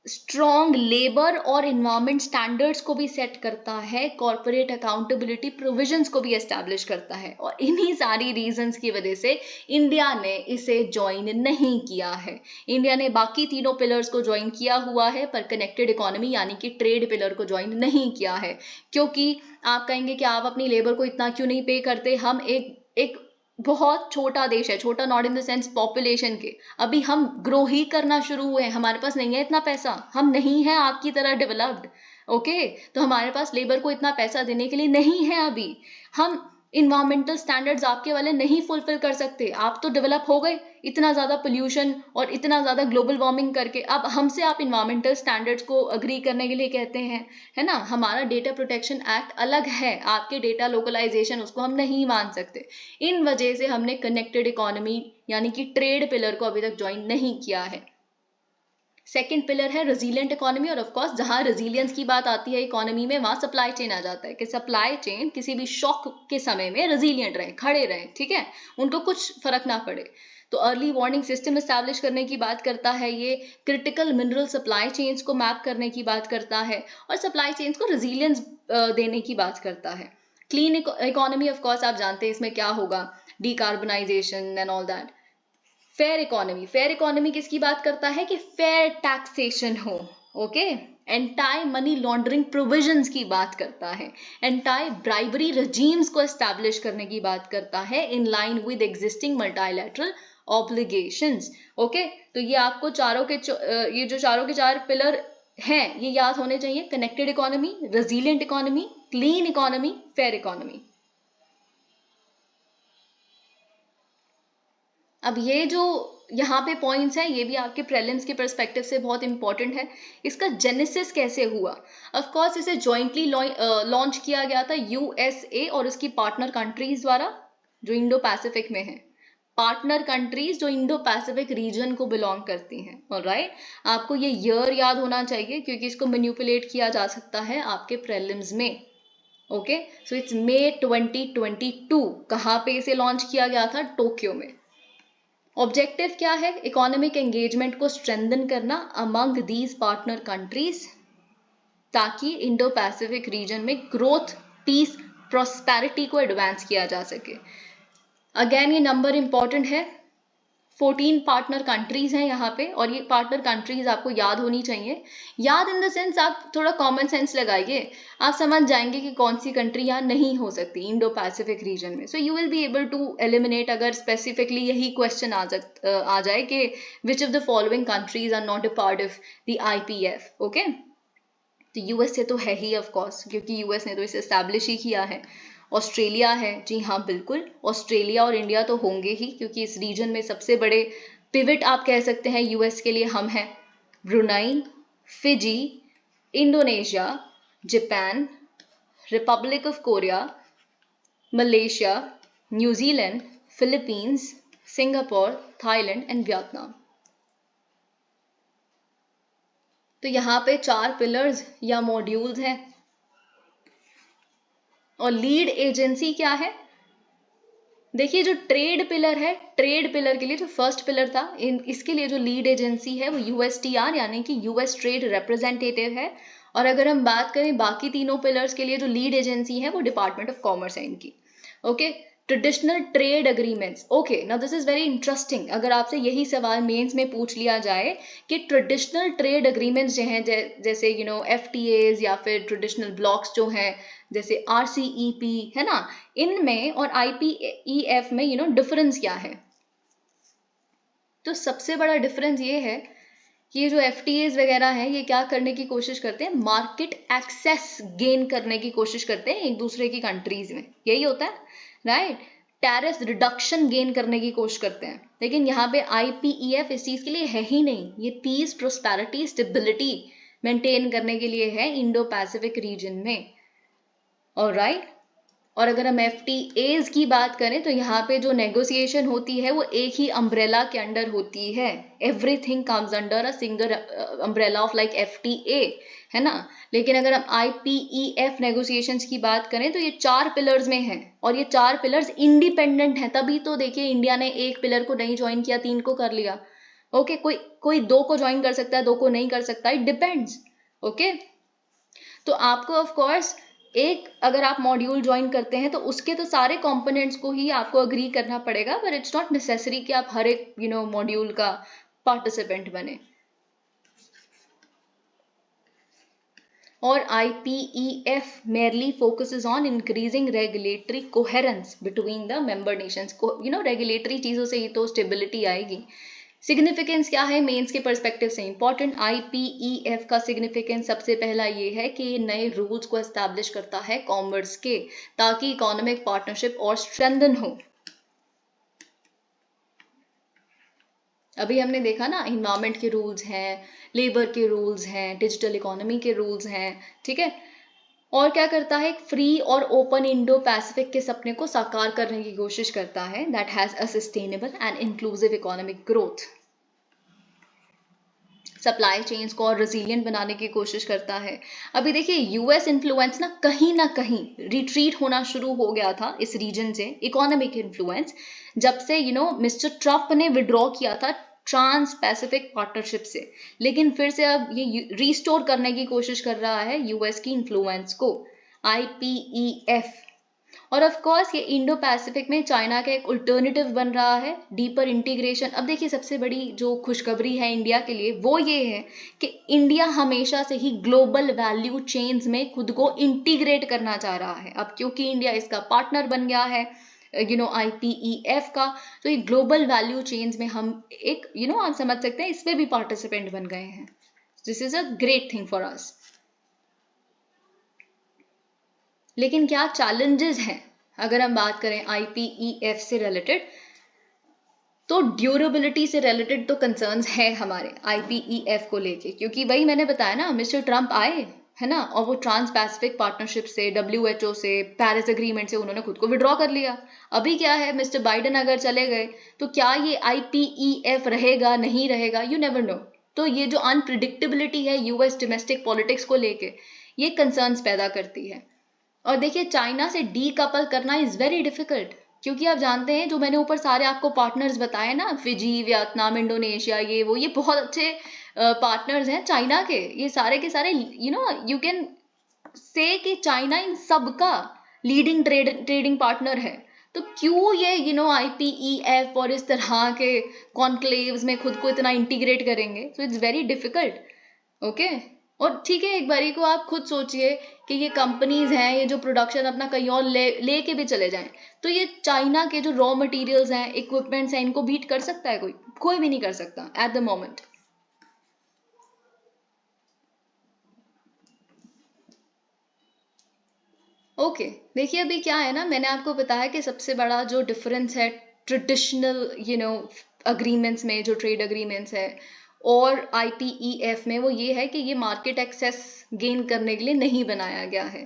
स्ट्रॉन्ग लेबर और इन्वायरमेंट स्टैंडर्ड्स को भी सेट करता है, कॉर्पोरेट अकाउंटेबिलिटी प्रोविजंस को भी एस्टैब्लिश करता है। और इन्हीं सारी रीजंस की वजह से इंडिया ने इसे ज्वाइन नहीं किया है। इंडिया ने बाकी तीनों पिलर्स को ज्वाइन किया हुआ है पर कनेक्टेड इकोनॉमी यानी कि ट्रेड पिलर को ज्वाइन नहीं किया है, क्योंकि आप कहेंगे कि आप अपनी लेबर को इतना क्यों नहीं पे करते, हम एक बहुत छोटा देश है, छोटा not in the sense population के, अभी हम ग्रो ही करना शुरू हुए हैं, हमारे पास नहीं है इतना पैसा, हम नहीं है आपकी तरह डेवलप्ड। ओके, तो हमारे पास लेबर को इतना पैसा देने के लिए नहीं है अभी, हम इन्वायरमेंटल स्टैंडर्ड्स आपके वाले नहीं फुलफिल कर सकते। आप तो डेवलप हो गए इतना ज्यादा पोल्यूशन और इतना ज्यादा ग्लोबल वार्मिंग करके, अब हमसे आप इन्वायरमेंटल स्टैंडर्ड्स को अग्री करने के लिए कहते हैं, है ना। हमारा डेटा प्रोटेक्शन एक्ट अलग है, आपके डेटा लोकलाइजेशन उसको हम नहीं मान सकते। इन वजह से हमने कनेक्टेड इकोनॉमी यानी कि ट्रेड पिलर को अभी तक ज्वाइन नहीं किया है। सेकेंड पिलर है रेजिलिएंट इकोनॉमी, और ऑफ कोर्स जहां रेजिलियंस की बात आती है इकोनॉमी में, वहां सप्लाई चेन आ जाता है कि सप्लाई चेन किसी भी शॉक के समय में रेजिलिएंट रहे, खड़े रहे, ठीक है, उनको कुछ फर्क ना पड़े। तो अर्ली वार्निंग सिस्टम एस्टैब्लिश करने की बात करता है, ये क्रिटिकल मिनरल सप्लाई चेन्स को मैप करने की बात करता है और सप्लाई चेन्स को रेजिलियंस देने की बात करता है। क्लीन इकोनॉमी ऑफ कोर्स आप जानते हैं इसमें क्या होगा, decarbonisation and all that. Fair economy, fair economy किसकी बात करता है कि फेयर टैक्सेशन हो, okay. Anti money laundering provisions की बात करता है, एंटाई ब्राइबरी रजीम्स को एस्टैब्लिश करने की बात करता है in line with existing multilateral obligations. Okay, तो ये आपको ये जो चारों के चार पिलर हैं ये याद होने चाहिए, connected economy, resilient economy, clean economy, fair economy. अब ये जो यहाँ पे पॉइंट्स हैं ये भी आपके प्रीलिम्स के पर्सपेक्टिव से बहुत इंपॉर्टेंट है। इसका जेनेसिस कैसे हुआ, ऑफ कोर्स इसे जॉइंटली लॉन्च किया गया था USA और उसकी पार्टनर कंट्रीज द्वारा जो इंडो पैसिफिक में है, पार्टनर कंट्रीज जो इंडो पैसिफिक रीजन को बिलोंग करती हैं। ऑलराइट, आपको ये ईयर याद होना चाहिए क्योंकि इसको मैनिपुलेट किया जा सकता है आपके प्रीलिम्स में। Okay, so it's May 2022। कहाँ पे इसे लॉन्च किया गया था, टोक्यो में। ऑब्जेक्टिव क्या है, इकोनॉमिक एंगेजमेंट को स्ट्रेंथन करना अमंग दीज पार्टनर कंट्रीज, ताकि इंडो पैसिफिक रीजन में ग्रोथ, पीस, प्रॉस्पेरिटी को एडवांस किया जा सके। अगेन ये नंबर इंपॉर्टेंट है, 14 पार्टनर कंट्रीज हैं यहाँ पे, और ये पार्टनर कंट्रीज आपको याद होनी चाहिए। याद इन द सेंस आप थोड़ा कॉमन सेंस लगाइए, आप समझ जाएंगे कि कौन सी कंट्री यहाँ नहीं हो सकती इंडो पैसिफिक रीजन में। So you will be able to eliminate, अगर स्पेसिफिकली यही क्वेश्चन आ जाए कि which of the following countries are not a part of the IPF। Okay, तो यूएस से तो है ही ऑफ कोर्स, क्योंकि यूएस ने तो इसे एस्टैब्लिश ही किया है। ऑस्ट्रेलिया है, जी हाँ बिल्कुल, ऑस्ट्रेलिया और इंडिया तो होंगे ही, क्योंकि इस रीजन में सबसे बड़े पिवट आप कह सकते हैं यूएस के लिए हम हैं। Brunei, Fiji, Indonesia, Japan, Republic of Korea, Malaysia, New Zealand, Philippines, Singapore, Thailand and Vietnam. तो यहाँ पे 4 पिलर्स या मॉड्यूल्स हैं। और लीड एजेंसी क्या है? देखिए, जो ट्रेड पिलर है, ट्रेड पिलर के लिए जो फर्स्ट पिलर था, इसके लिए जो लीड एजेंसी है वो USTR यानी कि यूएस ट्रेड रिप्रेजेंटेटिव है। और अगर हम बात करें बाकी तीनों पिलर्स के लिए जो लीड एजेंसी है वो डिपार्टमेंट ऑफ कॉमर्स है इनकी। Okay, traditional trade agreements. Okay, now this is very interesting. अगर आपसे यही सवाल मेंस में पूछ लिया जाए कि ट्रेडिशनल ट्रेड अग्रीमेंट्स जो हैं, जैसे FTAs या फिर ट्रेडिशनल ब्लॉक्स जो हैं, जैसे RCEP है ना, इनमें और IPEF में डिफरेंस क्या है? तो सबसे बड़ा डिफरेंस ये है कि ये जो FTAs वगैरह हैं, ये क्या करने की कोशिश करते हैं? मार्केट एक्सेस गेन करने की कोशिश करते हैं एक दूसरे की कंट्रीज में, यही होता है, राइट? टैरिफ रिडक्शन गेन करने की कोशिश करते हैं। लेकिन यहाँ पे IPEF इस चीज के लिए है ही नहीं, ये पीस, प्रोस्पेरिटी, स्टेबिलिटी मेंटेन करने के लिए है इंडो पैसिफिक रीजन में। ऑलराइट, और अगर हम FTAs की बात करें तो यहाँ पे जो नेगोशिएशन होती है वो एक ही अम्ब्रेला के अंडर होती है। Everything comes under a single umbrella of like FTA, है ना। लेकिन अगर हम IPEF नेगोशिएशंस की बात करें तो ये 4 पिलर्स में है, और ये 4 पिलर्स इंडिपेंडेंट हैं। तभी तो देखिए इंडिया ने एक पिलर को नहीं ज्वाइन किया, 3 को कर लिया। ओके, कोई 2 को ज्वाइन कर सकता है, 2 को नहीं कर सकता, इट डिपेंड्स। ओके, तो आपको ऑफ कोर्स एक अगर आप मॉड्यूल ज्वाइन करते हैं तो उसके तो सारे कंपोनेंट्स को ही आपको अग्री करना पड़ेगा, पर इट्स नॉट नेसेसरी कि आप हर एक मॉड्यूल का पार्टिसिपेंट बने। और IPEF merely focuses on increasing regulatory coherence between the member nations को, रेगुलेटरी चीजों से ही तो स्टेबिलिटी आएगी। सिग्निफिकेंस क्या है मेंस के पर्सपेक्टिव से इंपॉर्टेंट? IPEF का सिग्निफिकेंस सबसे पहला ये है कि ये नए रूल्स को एस्टैब्लिश करता है कॉमर्स के, ताकि इकोनॉमिक पार्टनरशिप और स्ट्रेंथन हो। अभी हमने देखा ना, इन्वायरमेंट के रूल्स हैं, लेबर के रूल्स हैं, डिजिटल इकोनॉमी के रूल्स हैं, ठीक है। और क्या करता है? एक फ्री और ओपन इंडो पैसिफिक के सपने को साकार करने की कोशिश करता है, that has a sustainable and inclusive economic growth. Supply chains को और रेजिलियंट बनाने की कोशिश करता है। अभी देखिए US इन्फ्लुएंस ना कहीं रिट्रीट होना शुरू हो गया था इस रीजन से, इकोनॉमिक इन्फ्लुएंस, जब से मिस्टर ट्रम्प ने विड्रॉ किया था ट्रांस पैसिफिक पार्टनरशिप से। लेकिन फिर से अब ये रिस्टोर करने की कोशिश कर रहा है US की इन्फ्लुएंस को, IPEF। और ऑफ कोर्स ये इंडो पैसिफिक में चाइना का एक अल्टरनेटिव बन रहा है, डीपर इंटीग्रेशन। अब देखिए सबसे बड़ी जो खुशखबरी है इंडिया के लिए वो ये है कि इंडिया हमेशा से ही ग्लोबल वैल्यू चेन्स में खुद को इंटीग्रेट करना चाह रहा है। अब क्योंकि इंडिया इसका पार्टनर बन गया है IPEF का, तो ये ग्लोबल वैल्यू चेन्स में हम एक आप समझ सकते हैं इसमें भी पार्टिसिपेंट बन गए हैं। This is a great thing for us. लेकिन क्या चैलेंजेस हैं अगर हम बात करें IPEF से रिलेटेड? तो ड्यूरेबिलिटी से रिलेटेड तो कंसर्न्स है हमारे IPEF को लेके, क्योंकि वही मैंने बताया ना, मिस्टर ट्रम्प आए है ना, और वो ट्रांस पैसिफिक पार्टनरशिप से, WHO से, पेरिस एग्रीमेंट से उन्होंने खुद को विड्रॉ कर लिया। अभी क्या है, मिस्टर बाइडेन अगर चले गए तो क्या ये IPEF रहेगा नहीं रहेगा, यू नेवर नो। तो ये जो अनप्रिडिक्टेबिलिटी है US डोमेस्टिक पॉलिटिक्स को लेके, ये कंसर्न्स पैदा करती है। और देखिए चाइना से डीकपल करना इज वेरी डिफिकल्ट, क्योंकि आप जानते हैं जो मैंने ऊपर सारे आपको पार्टनर्स बताए ना, फिजी, वियतनाम, इंडोनेशिया, ये बहुत अच्छे पार्टनर्स हैं चाइना के। ये सारे के सारे यू कैन से कि चाइना इन सब का लीडिंग ट्रेडिंग पार्टनर है। तो क्यों ये IPEF और इस तरह के कॉन्क्लेव्स में खुद को इतना इंटीग्रेट करेंगे? So it's very difficult. Okay, और ठीक है, एक बारी को आप खुद सोचिए कि ये कंपनीज हैं, ये जो प्रोडक्शन अपना कहीं और ले के भी चले जाएं, तो ये चाइना के जो रॉ मटेरियल्स हैं, इक्विपमेंट्स हैं, इनको बीट कर सकता है कोई? कोई भी नहीं कर सकता एट द मोमेंट। ओके, देखिए अभी क्या है ना, मैंने आपको बताया कि सबसे बड़ा जो डिफरेंस है ट्रेडिशनल अग्रीमेंट्स में, जो ट्रेड अग्रीमेंट्स है, और IPEF में, वो ये है कि ये मार्केट एक्सेस गेन करने के लिए नहीं बनाया गया है।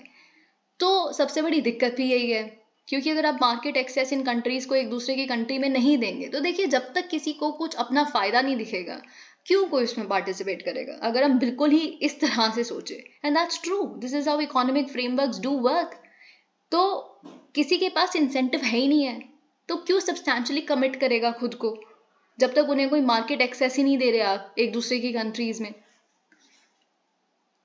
तो सबसे बड़ी दिक्कत भी यही है, क्योंकि अगर आप मार्केट एक्सेस इन कंट्रीज को एक दूसरे की कंट्री में नहीं देंगे, तो देखिए जब तक किसी को कुछ अपना फायदा नहीं दिखेगा, क्यों कोई इसमें पार्टिसिपेट करेगा? अगर हम बिल्कुल ही इस तरह से सोचे, and that's true, this is how economic frameworks do work. तो किसी के पास इंसेंटिव है ही नहीं है, तो क्यों सब्सटैंशियली कमिट करेगा खुद को, जब तक उन्हें कोई मार्केट एक्सेस ही नहीं दे रहे आप एक दूसरे की कंट्रीज में।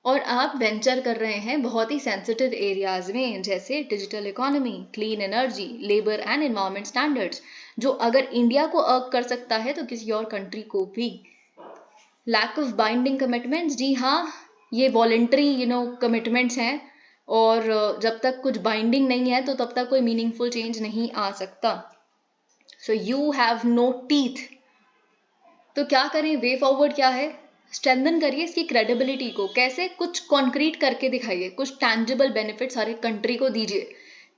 और आप वेंचर कर रहे हैं बहुत ही सेंसिटिव एरियाज में, जैसे digital economy, clean energy, labour and environment standards, जो अगर इंडिया को अर्क कर सकता है तो किसी और कंट्री को भी। लैक ऑफ बाइंडिंग कमिटमेंट्स, जी हाँ, ये वॉलेंट्री कमिटमेंट्स हैं, और जब तक कुछ बाइंडिंग नहीं है तो तब तक कोई मीनिंगफुल चेंज नहीं आ सकता। So you have no teeth. तो क्या करें? वे फॉरवर्ड क्या है? स्ट्रेंथन करिए इसकी क्रेडिबिलिटी को। कैसे? कुछ कॉन्क्रीट करके दिखाइए, कुछ टैंजिबल बेनिफिट्स हर एक कंट्री को दीजिए,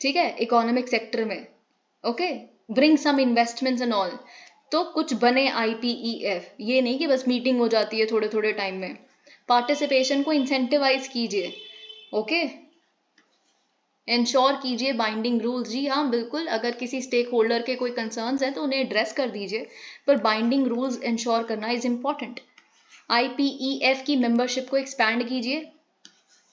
ठीक है, इकोनॉमिक सेक्टर में। Okay, bring some investments and all. तो कुछ बने IPEF, ये नहीं कि बस मीटिंग हो जाती है थोड़े थोड़े टाइम में। पार्टिसिपेशन को इंसेंटिवाइज कीजिए, ओके, इंश्योर कीजिए बाइंडिंग रूल्स। जी हाँ, बिल्कुल, अगर किसी स्टेक होल्डर के कोई कंसर्न्स हैं तो उन्हें एड्रेस कर दीजिए, पर बाइंडिंग रूल्स इंश्योर करना इज इम्पॉर्टेंट। IPEF की मेंबरशिप को एक्सपैंड कीजिए,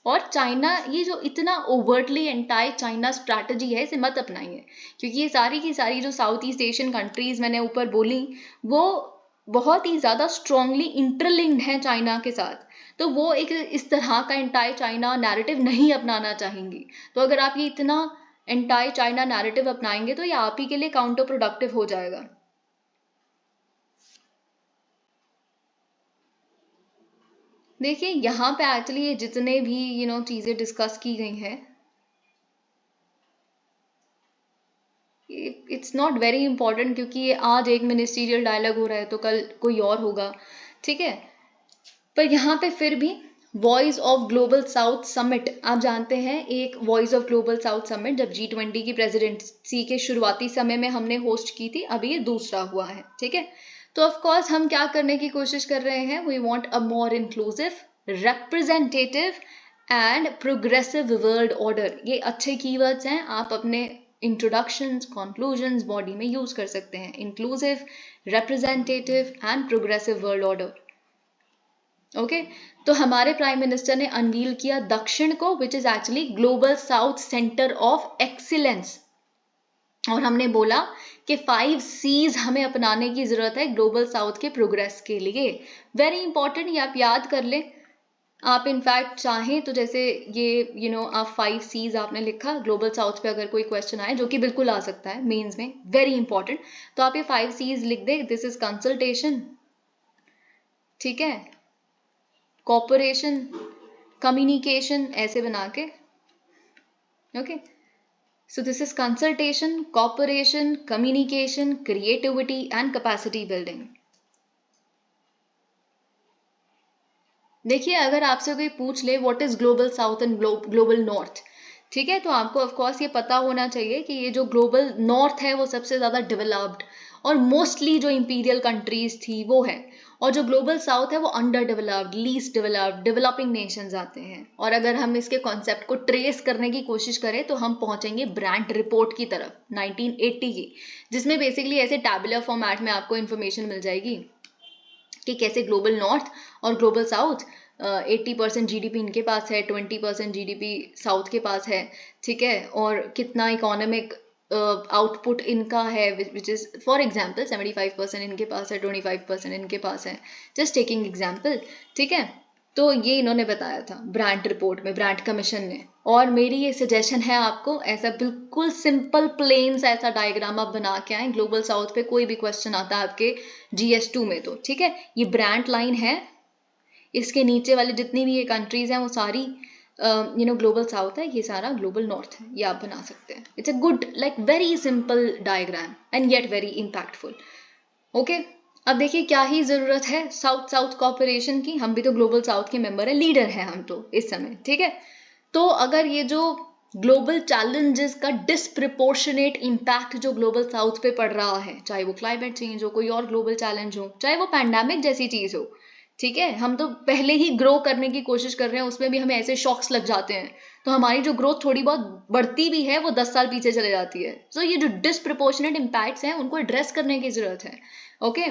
और चाइना, ये जो इतना ओवर्टली एंटाई चाइना स्ट्रैटेजी है, इसे मत अपनाइए, क्योंकि ये सारी की सारी जो साउथ ईस्ट एशियन कंट्रीज मैंने ऊपर बोली, वो बहुत ही ज्यादा स्ट्रांगली इंटरलिंक्ड हैं चाइना के साथ। तो वो एक इस तरह का एंटाई चाइना नैरेटिव नहीं अपनाना चाहेंगी। तो अगर आप ये इतना एंटाई चाइना नैरेटिव अपनाएंगे तो ये आप ही के लिए काउंटर प्रोडक्टिव हो जाएगा। देखिए यहाँ पे एक्चुअली ये जितने भी चीजें डिस्कस की गई हैं, इट्स नॉट वेरी इंपॉर्टेंट, क्योंकि ये आज एक मिनिस्टीरियल डायलॉग हो रहा है तो कल कोई और होगा, ठीक है। पर यहाँ पे फिर भी voice of global south summit, आप जानते हैं, एक voice of global south summit जब G20 की प्रेसिडेंसी के शुरुआती समय में हमने होस्ट की थी, अभी ये दूसरा हुआ है, ठीक है। तो ऑफ कोर्स हम क्या करने की कोशिश कर रहे हैं? We want a more inclusive, representative and progressive world order। ये अच्छे कीवर्ड्स हैं, आप अपने इंट्रोडक्शंस, कंक्लूजन्स, बॉडी में यूज कर सकते हैं। Inclusive, representative and progressive world order। Okay, तो हमारे प्राइम मिनिस्टर ने अनवील किया दक्षिण को, which is actually global south centre of excellence. और हमने बोला कि 5 C's हमें अपनाने की जरूरत है ग्लोबल साउथ के प्रोग्रेस के लिए। वेरी इंपॉर्टेंट, ये आप याद कर लें। आप इनफैक्ट चाहें तो जैसे ये आप 5 C's आपने लिखा, ग्लोबल साउथ पे अगर कोई क्वेश्चन आए, जो कि बिल्कुल आ सकता है मेंस में, वेरी इंपॉर्टेंट, तो आप ये 5 C's लिख दे। दिस इज कंसल्टेशन, ठीक है, कॉपरेशन, कम्युनिकेशन, ऐसे बना के, okay. So this is consultation, cooperation, communication, creativity and capacity building. देखिए अगर आपसे कोई पूछ ले what is global south and global north, ठीक है, तो आपको ऑफ कोर्स ये पता होना चाहिए कि ये जो ग्लोबल नॉर्थ है वो सबसे ज्यादा डेवलप्ड और मोस्टली जो इंपीरियल कंट्रीज थी वो है, और जो ग्लोबल साउथ है वो under developed, least developed, developing Nations आते हैं। और अगर हम इसके कॉन्सेप्ट को ट्रेस करने की कोशिश करें तो हम पहुंचेंगे ब्रांड रिपोर्ट की तरफ 1980 की, जिसमें बेसिकली ऐसे टैबुलर फॉर्मेट में आपको इन्फॉर्मेशन मिल जाएगी कि कैसे ग्लोबल नॉर्थ और ग्लोबल साउथ 80% GDP इनके पास है, 20% GDP साउथ के पास है, ठीक है, और कितना इकोनॉमिक आउटपुट इनका है, विच इज फॉर एग्जाम्पल 75% इनके पास है, 25% इनके पास है, जस्ट टेकिंग एग्जाम्पल, ठीक है। तो ये इन्होंने बताया था ब्रांड रिपोर्ट में, ब्रांड कमीशन ने। और मेरी ये सजेशन है आपको, ऐसा बिल्कुल सिंपल प्लेन सा ऐसा डायग्राम आप बना के आए ग्लोबल साउथ पे, कोई भी क्वेश्चन आता है आपके GS2 में तो ठीक है। ये ब्रांड लाइन है, इसके नीचे वाले जितनी भी ये कंट्रीज हैं वो सारी ग्लोबल साउथ है, ये सारा ग्लोबल नॉर्थ है, ये आप बना सकते हैं। It's a good like very simple diagram and yet very impactful. Okay, अब देखिए क्या ही जरूरत है साउथ साउथ कॉपरेशन की, हम भी तो ग्लोबल साउथ के मेंबर है, लीडर है हम तो इस समय, ठीक है। तो अगर ये जो ग्लोबल चैलेंजेस का डिस्प्रपोर्शनेट इम्पैक्ट जो ग्लोबल साउथ पे पड़ रहा है, चाहे वो क्लाइमेट चेंज हो, कोई और ग्लोबल चैलेंज हो, चाहे वो पैंडेमिक जैसी चीज हो, ठीक है, हम तो पहले ही ग्रो करने की कोशिश कर रहे हैं, उसमें भी हमें ऐसे शॉक्स लग जाते हैं, तो हमारी जो ग्रोथ थोड़ी बहुत बढ़ती भी है वो 10 साल पीछे चले जाती है। सो ये जो डिस्प्रपोर्शनेट इम्पैक्ट्स हैं उनको एड्रेस करने की जरूरत है। ओके,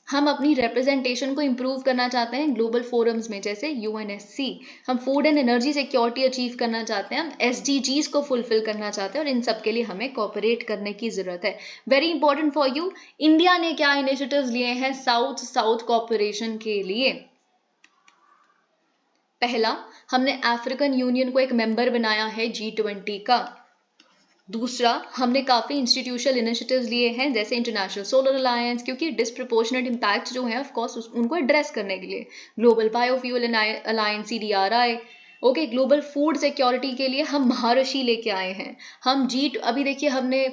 हम अपनी रिप्रेजेंटेशन को इम्प्रूव करना चाहते हैं ग्लोबल फोरम्स में, जैसे UNSC। हम food and energy security achieve करना चाहते हैं, हम SDGs को फुलफिल करना चाहते हैं, और इन सब के लिए हमें कोऑपरेट करने की जरूरत है। Very important for you, India ने क्या इनिशिएटिव्स लिए हैं साउथ साउथ कोऑपरेशन के लिए। पहला, हमने अफ्रीकन यूनियन को एक मेंबर बनाया है G20 का। दूसरा, हमने काफ़ी इंस्टीट्यूशनल इनिशिएटिव्स लिए हैं, जैसे इंटरनेशनल सोलर अलायंस, क्योंकि डिस्प्रपोर्शनेट इम्पैक्ट जो है ऑफ कोर्स उनको एड्रेस करने के लिए, global biofuel alliance CDRI। Okay, global food security के लिए हम महर्षि लेके आए हैं। हम अभी देखिए हमने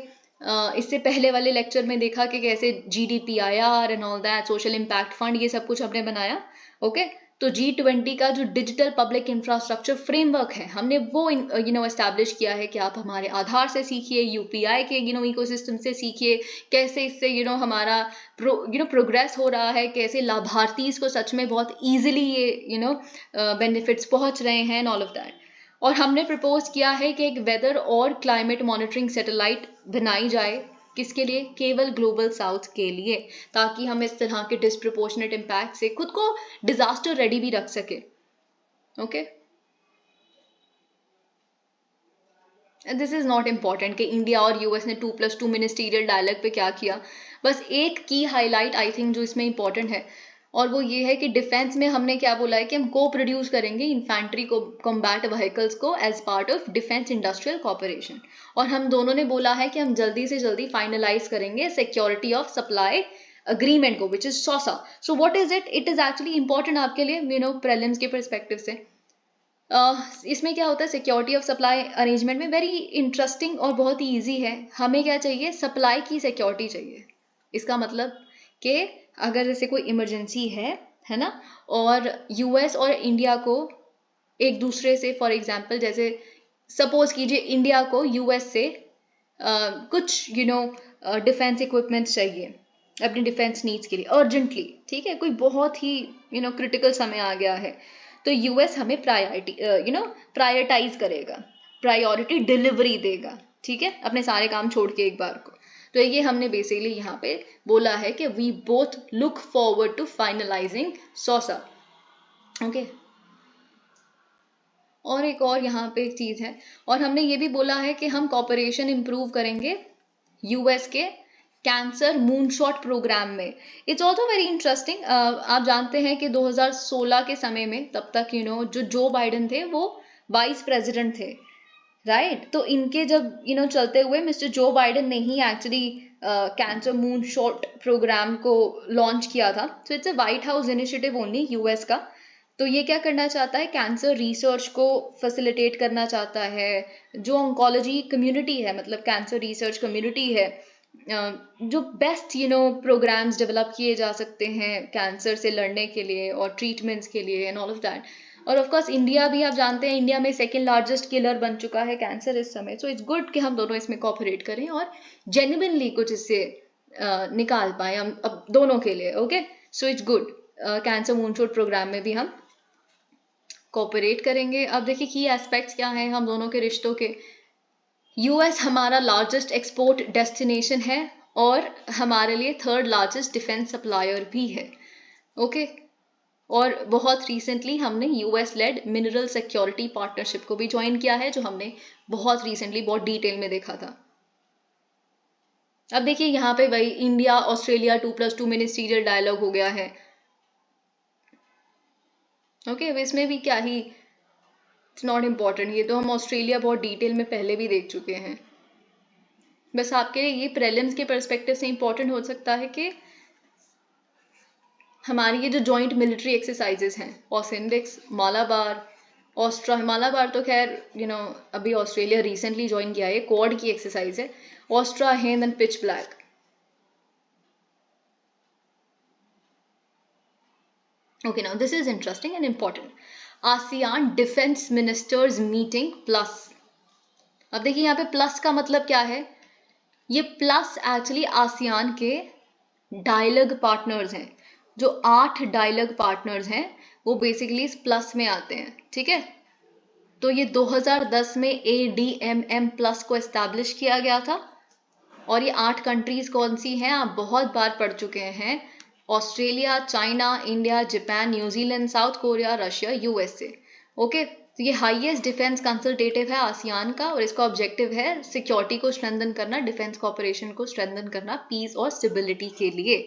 इससे पहले वाले लेक्चर में देखा कि कैसे GDPIR and all that, social impact fund, ये सब कुछ हमने बनाया। ओके, तो G20 का जो डिजिटल पब्लिक इंफ्रास्ट्रक्चर फ्रेमवर्क है, हमने वो एस्टैब्लिश किया है कि आप हमारे आधार से सीखिए, UPI के इकोसिस्टम से सीखिए, कैसे इससे हमारा प्रोग्रेस हो रहा है, कैसे लाभार्थी इसको सच में बहुत ईजिली ये बेनिफिट्स पहुंच रहे हैं, ऑल ऑफ दैट। और हमने प्रपोज किया है कि एक वेदर और क्लाइमेट मॉनिटरिंग सैटेलाइट बनाई जाए, किसके लिए? केवल ग्लोबल साउथ के लिए, ताकि हम इस तरह के डिस्प्रपोर्शनेट इम्पैक्ट से खुद को डिजास्टर रेडी भी रख सके। Okay, this is not important कि इंडिया और US ने 2+2 मिनिस्टीरियल डायलॉग पे क्या किया, बस एक की हाईलाइट आई थिंक जो इसमें इंपॉर्टेंट है, और वो ये है कि डिफेंस में हमने क्या बोला है कि हम को प्रोड्यूस करेंगे इन्फेंट्री को कॉम्बैट व्हीकल्स को as part of defence industrial corporation. और हम दोनों ने बोला है कि हम जल्दी से जल्दी फाइनलाइज करेंगे सिक्योरिटी ऑफ सप्लाई अग्रीमेंट को, which is SOSA। So what is it? It is actually important आपके लिए प्रीलिम्स के परस्पेक्टिव से। इसमें क्या होता है, सिक्योरिटी ऑफ सप्लाई अरेंजमेंट में वेरी इंटरेस्टिंग और बहुत ही ईजी है। हमें क्या चाहिए? सप्लाई की सिक्योरिटी चाहिए। इसका मतलब कि अगर जैसे कोई इमरजेंसी है ना, और US और इंडिया को एक दूसरे से, फॉर एग्जांपल जैसे सपोज कीजिए इंडिया को US से कुछ डिफेंस इक्विपमेंट्स चाहिए अपनी डिफेंस नीड्स के लिए अर्जेंटली, ठीक है, कोई बहुत ही क्रिटिकल समय आ गया है, तो US हमें प्रायोरिटाइज करेगा, प्रायोरिटी डिलीवरी देगा, ठीक है, अपने सारे काम छोड़ के एक बार को। तो ये हमने बेसिकली यहाँ पे बोला है कि we both look forward to finalising SOSA। Okay, और एक और यहाँ पे एक चीज है, और हमने ये भी बोला है कि हम कॉपरेशन इंप्रूव करेंगे US के कैंसर मूनशॉट प्रोग्राम में। It's also very interesting. आप जानते हैं कि 2016 के समय में, तब तक जो बाइडेन थे वो वाइस प्रेसिडेंट थे, राइट? तो इनके जब चलते हुए मिस्टर जो बाइडेन ने ही एक्चुअली कैंसर मूनशॉट प्रोग्राम को लॉन्च किया था। सो it's a white house initiative only US का। तो ये क्या करना चाहता है? कैंसर रिसर्च को फैसिलिटेट करना चाहता है। जो ऑन्कोलॉजी कम्युनिटी है, मतलब कैंसर रिसर्च कम्युनिटी है, जो बेस्ट प्रोग्राम्स डेवलप किए जा सकते हैं कैंसर से लड़ने के लिए और ट्रीटमेंट्स के लिए एंड ऑल ऑफ दैट। और ऑफ कोर्स इंडिया भी, आप जानते हैं, इंडिया में सेकंड लार्जेस्ट किलर बन चुका है कैंसर इस समय। सो इट्स गुड कि हम दोनों इसमें कोऑपरेट करें और जेन्युइनली कुछ इससे निकाल पाए हम अब दोनों के लिए। Okay, so it's good, cancer moonshot programme में भी हम कोऑपरेट करेंगे। अब देखिए की एस्पेक्ट्स क्या हैं हम दोनों के रिश्तों के। US हमारा लार्जेस्ट एक्सपोर्ट डेस्टिनेशन है और हमारे लिए थर्ड लार्जेस्ट डिफेंस सप्लायर भी है। ओके, और बहुत रिसेंटली हमने US led mineral security partnership को भी ज्वाइन किया है, जो हमने बहुत रिसेंटली बहुत डिटेल में देखा था। अब देखिए यहाँ पे भाई इंडिया ऑस्ट्रेलिया 2+2 मिनिस्टीरियल डायलॉग हो गया है। ओके इसमें भी क्या ही, इट्स नॉट इम्पॉर्टेंट, ये तो हम ऑस्ट्रेलिया बहुत डिटेल में पहले भी देख चुके हैं। बस आपके लिए ये प्रेलिम्स के पर्सपेक्टिव से इम्पॉर्टेंट हो सकता है कि हमारी ये जो जॉइंट मिलिट्री एक्सरसाइजेस हैं, ऑसिम्बिक्स, मालाबार, ऑस्ट्रा, मालाबार तो खैर अभी ऑस्ट्रेलिया रिसेंटली ज्वाइन किया है, क्वाड की एक्सरसाइज है, Austra, Hind and Pitch Black. Okay, now this is interesting and important. ASEAN Defense Ministers Meeting Plus. अब देखिए यहाँ पे प्लस का मतलब क्या है, ये प्लस एक्चुअली आसियान के डायलॉग पार्टनर्स हैं, जो 8 डायलॉग पार्टनर्स हैं वो बेसिकली इस प्लस में आते हैं, ठीक है। तो ये 2010 में ADMM प्लस को एस्टैब्लिश किया गया था, और ये 8 कंट्रीज कौन सी हैं आप बहुत बार पढ़ चुके हैं, Australia, China, India, Japan, New Zealand, south Korea, Russia, USA. Okay, तो ये हाईएस्ट डिफेंस कंसल्टेटिव है आसियान का, और इसका ऑब्जेक्टिव है सिक्योरिटी को स्ट्रेंथन करना, डिफेंस कॉपरेशन को स्ट्रेंथन करना, पीस और स्टेबिलिटी के लिए।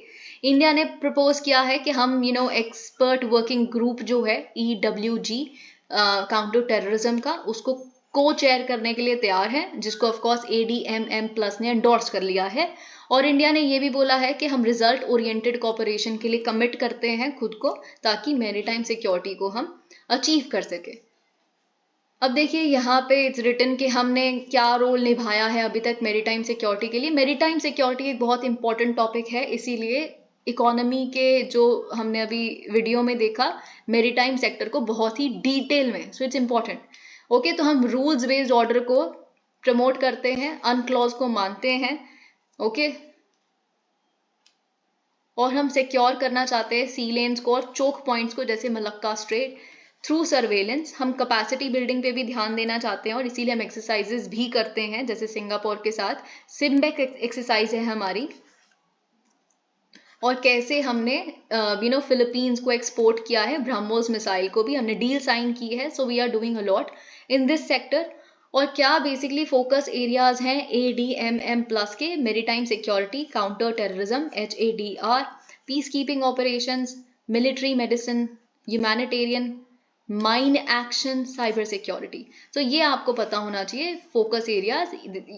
इंडिया ने प्रपोज किया है कि हम एक्सपर्ट वर्किंग ग्रुप जो है EWG काउंटर टेररिज्म का, उसको को चेयर करने के लिए तैयार हैं, जिसको ऑफ कोर्स ADMM प्लस ने एंडोर्स कर लिया है। और इंडिया ने ये भी बोला है कि हम रिजल्ट ओरिएंटेड कॉपरेशन के लिए कमिट करते हैं खुद को, ताकि मैरीटाइम सिक्योरिटी को हम अचीव कर सके। अब देखिए यहाँ पे इट्स रिटन कि हमने क्या रोल निभाया है अभी तक मैरीटाइम सिक्योरिटी के लिए। मैरीटाइम सिक्योरिटी एक बहुत इंपॉर्टेंट टॉपिक है, इसीलिए इकोनॉमी के जो हमने अभी वीडियो में देखा, मैरीटाइम सेक्टर को बहुत ही डिटेल में, सो इट्स इंपॉर्टेंट। ओके, तो हम रूल्स बेस्ड ऑर्डर को प्रमोट करते हैं, अनक्लॉज को मानते हैं, ओके, और हम सिक्योर करना चाहते हैं सी लेन्स को और चोक पॉइंट्स को, जैसे मलक्का स्ट्रेट, थ्रू सर्वेलेंस। हम कैपेसिटी बिल्डिंग पे भी ध्यान देना चाहते हैं, और इसीलिए हम एक्सरसाइजेस भी करते हैं, जैसे सिंगापुर के साथ सिम्बेक एक्सरसाइज है हमारी, और कैसे हमने फिलीपींस को एक्सपोर्ट किया है, ब्रह्मोस मिसाइल को भी हमने डील साइन की है। So we are doing a lot in this sector. और क्या बेसिकली फोकस एरियाज हैं ADMM प्लस के, maritime security, counter terrorism HADR, peace keeping operations, military medicine, humanitarian, mine action, cyber security. तो ये आपको पता होना चाहिए focus areas.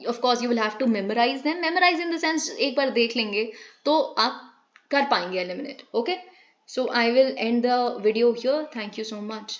Of course you will have to memorise them, memorise in the sense एक बार देख लेंगे तो आप कर पाएंगे eliminate. Okay, so I will and the video here, thank you so much.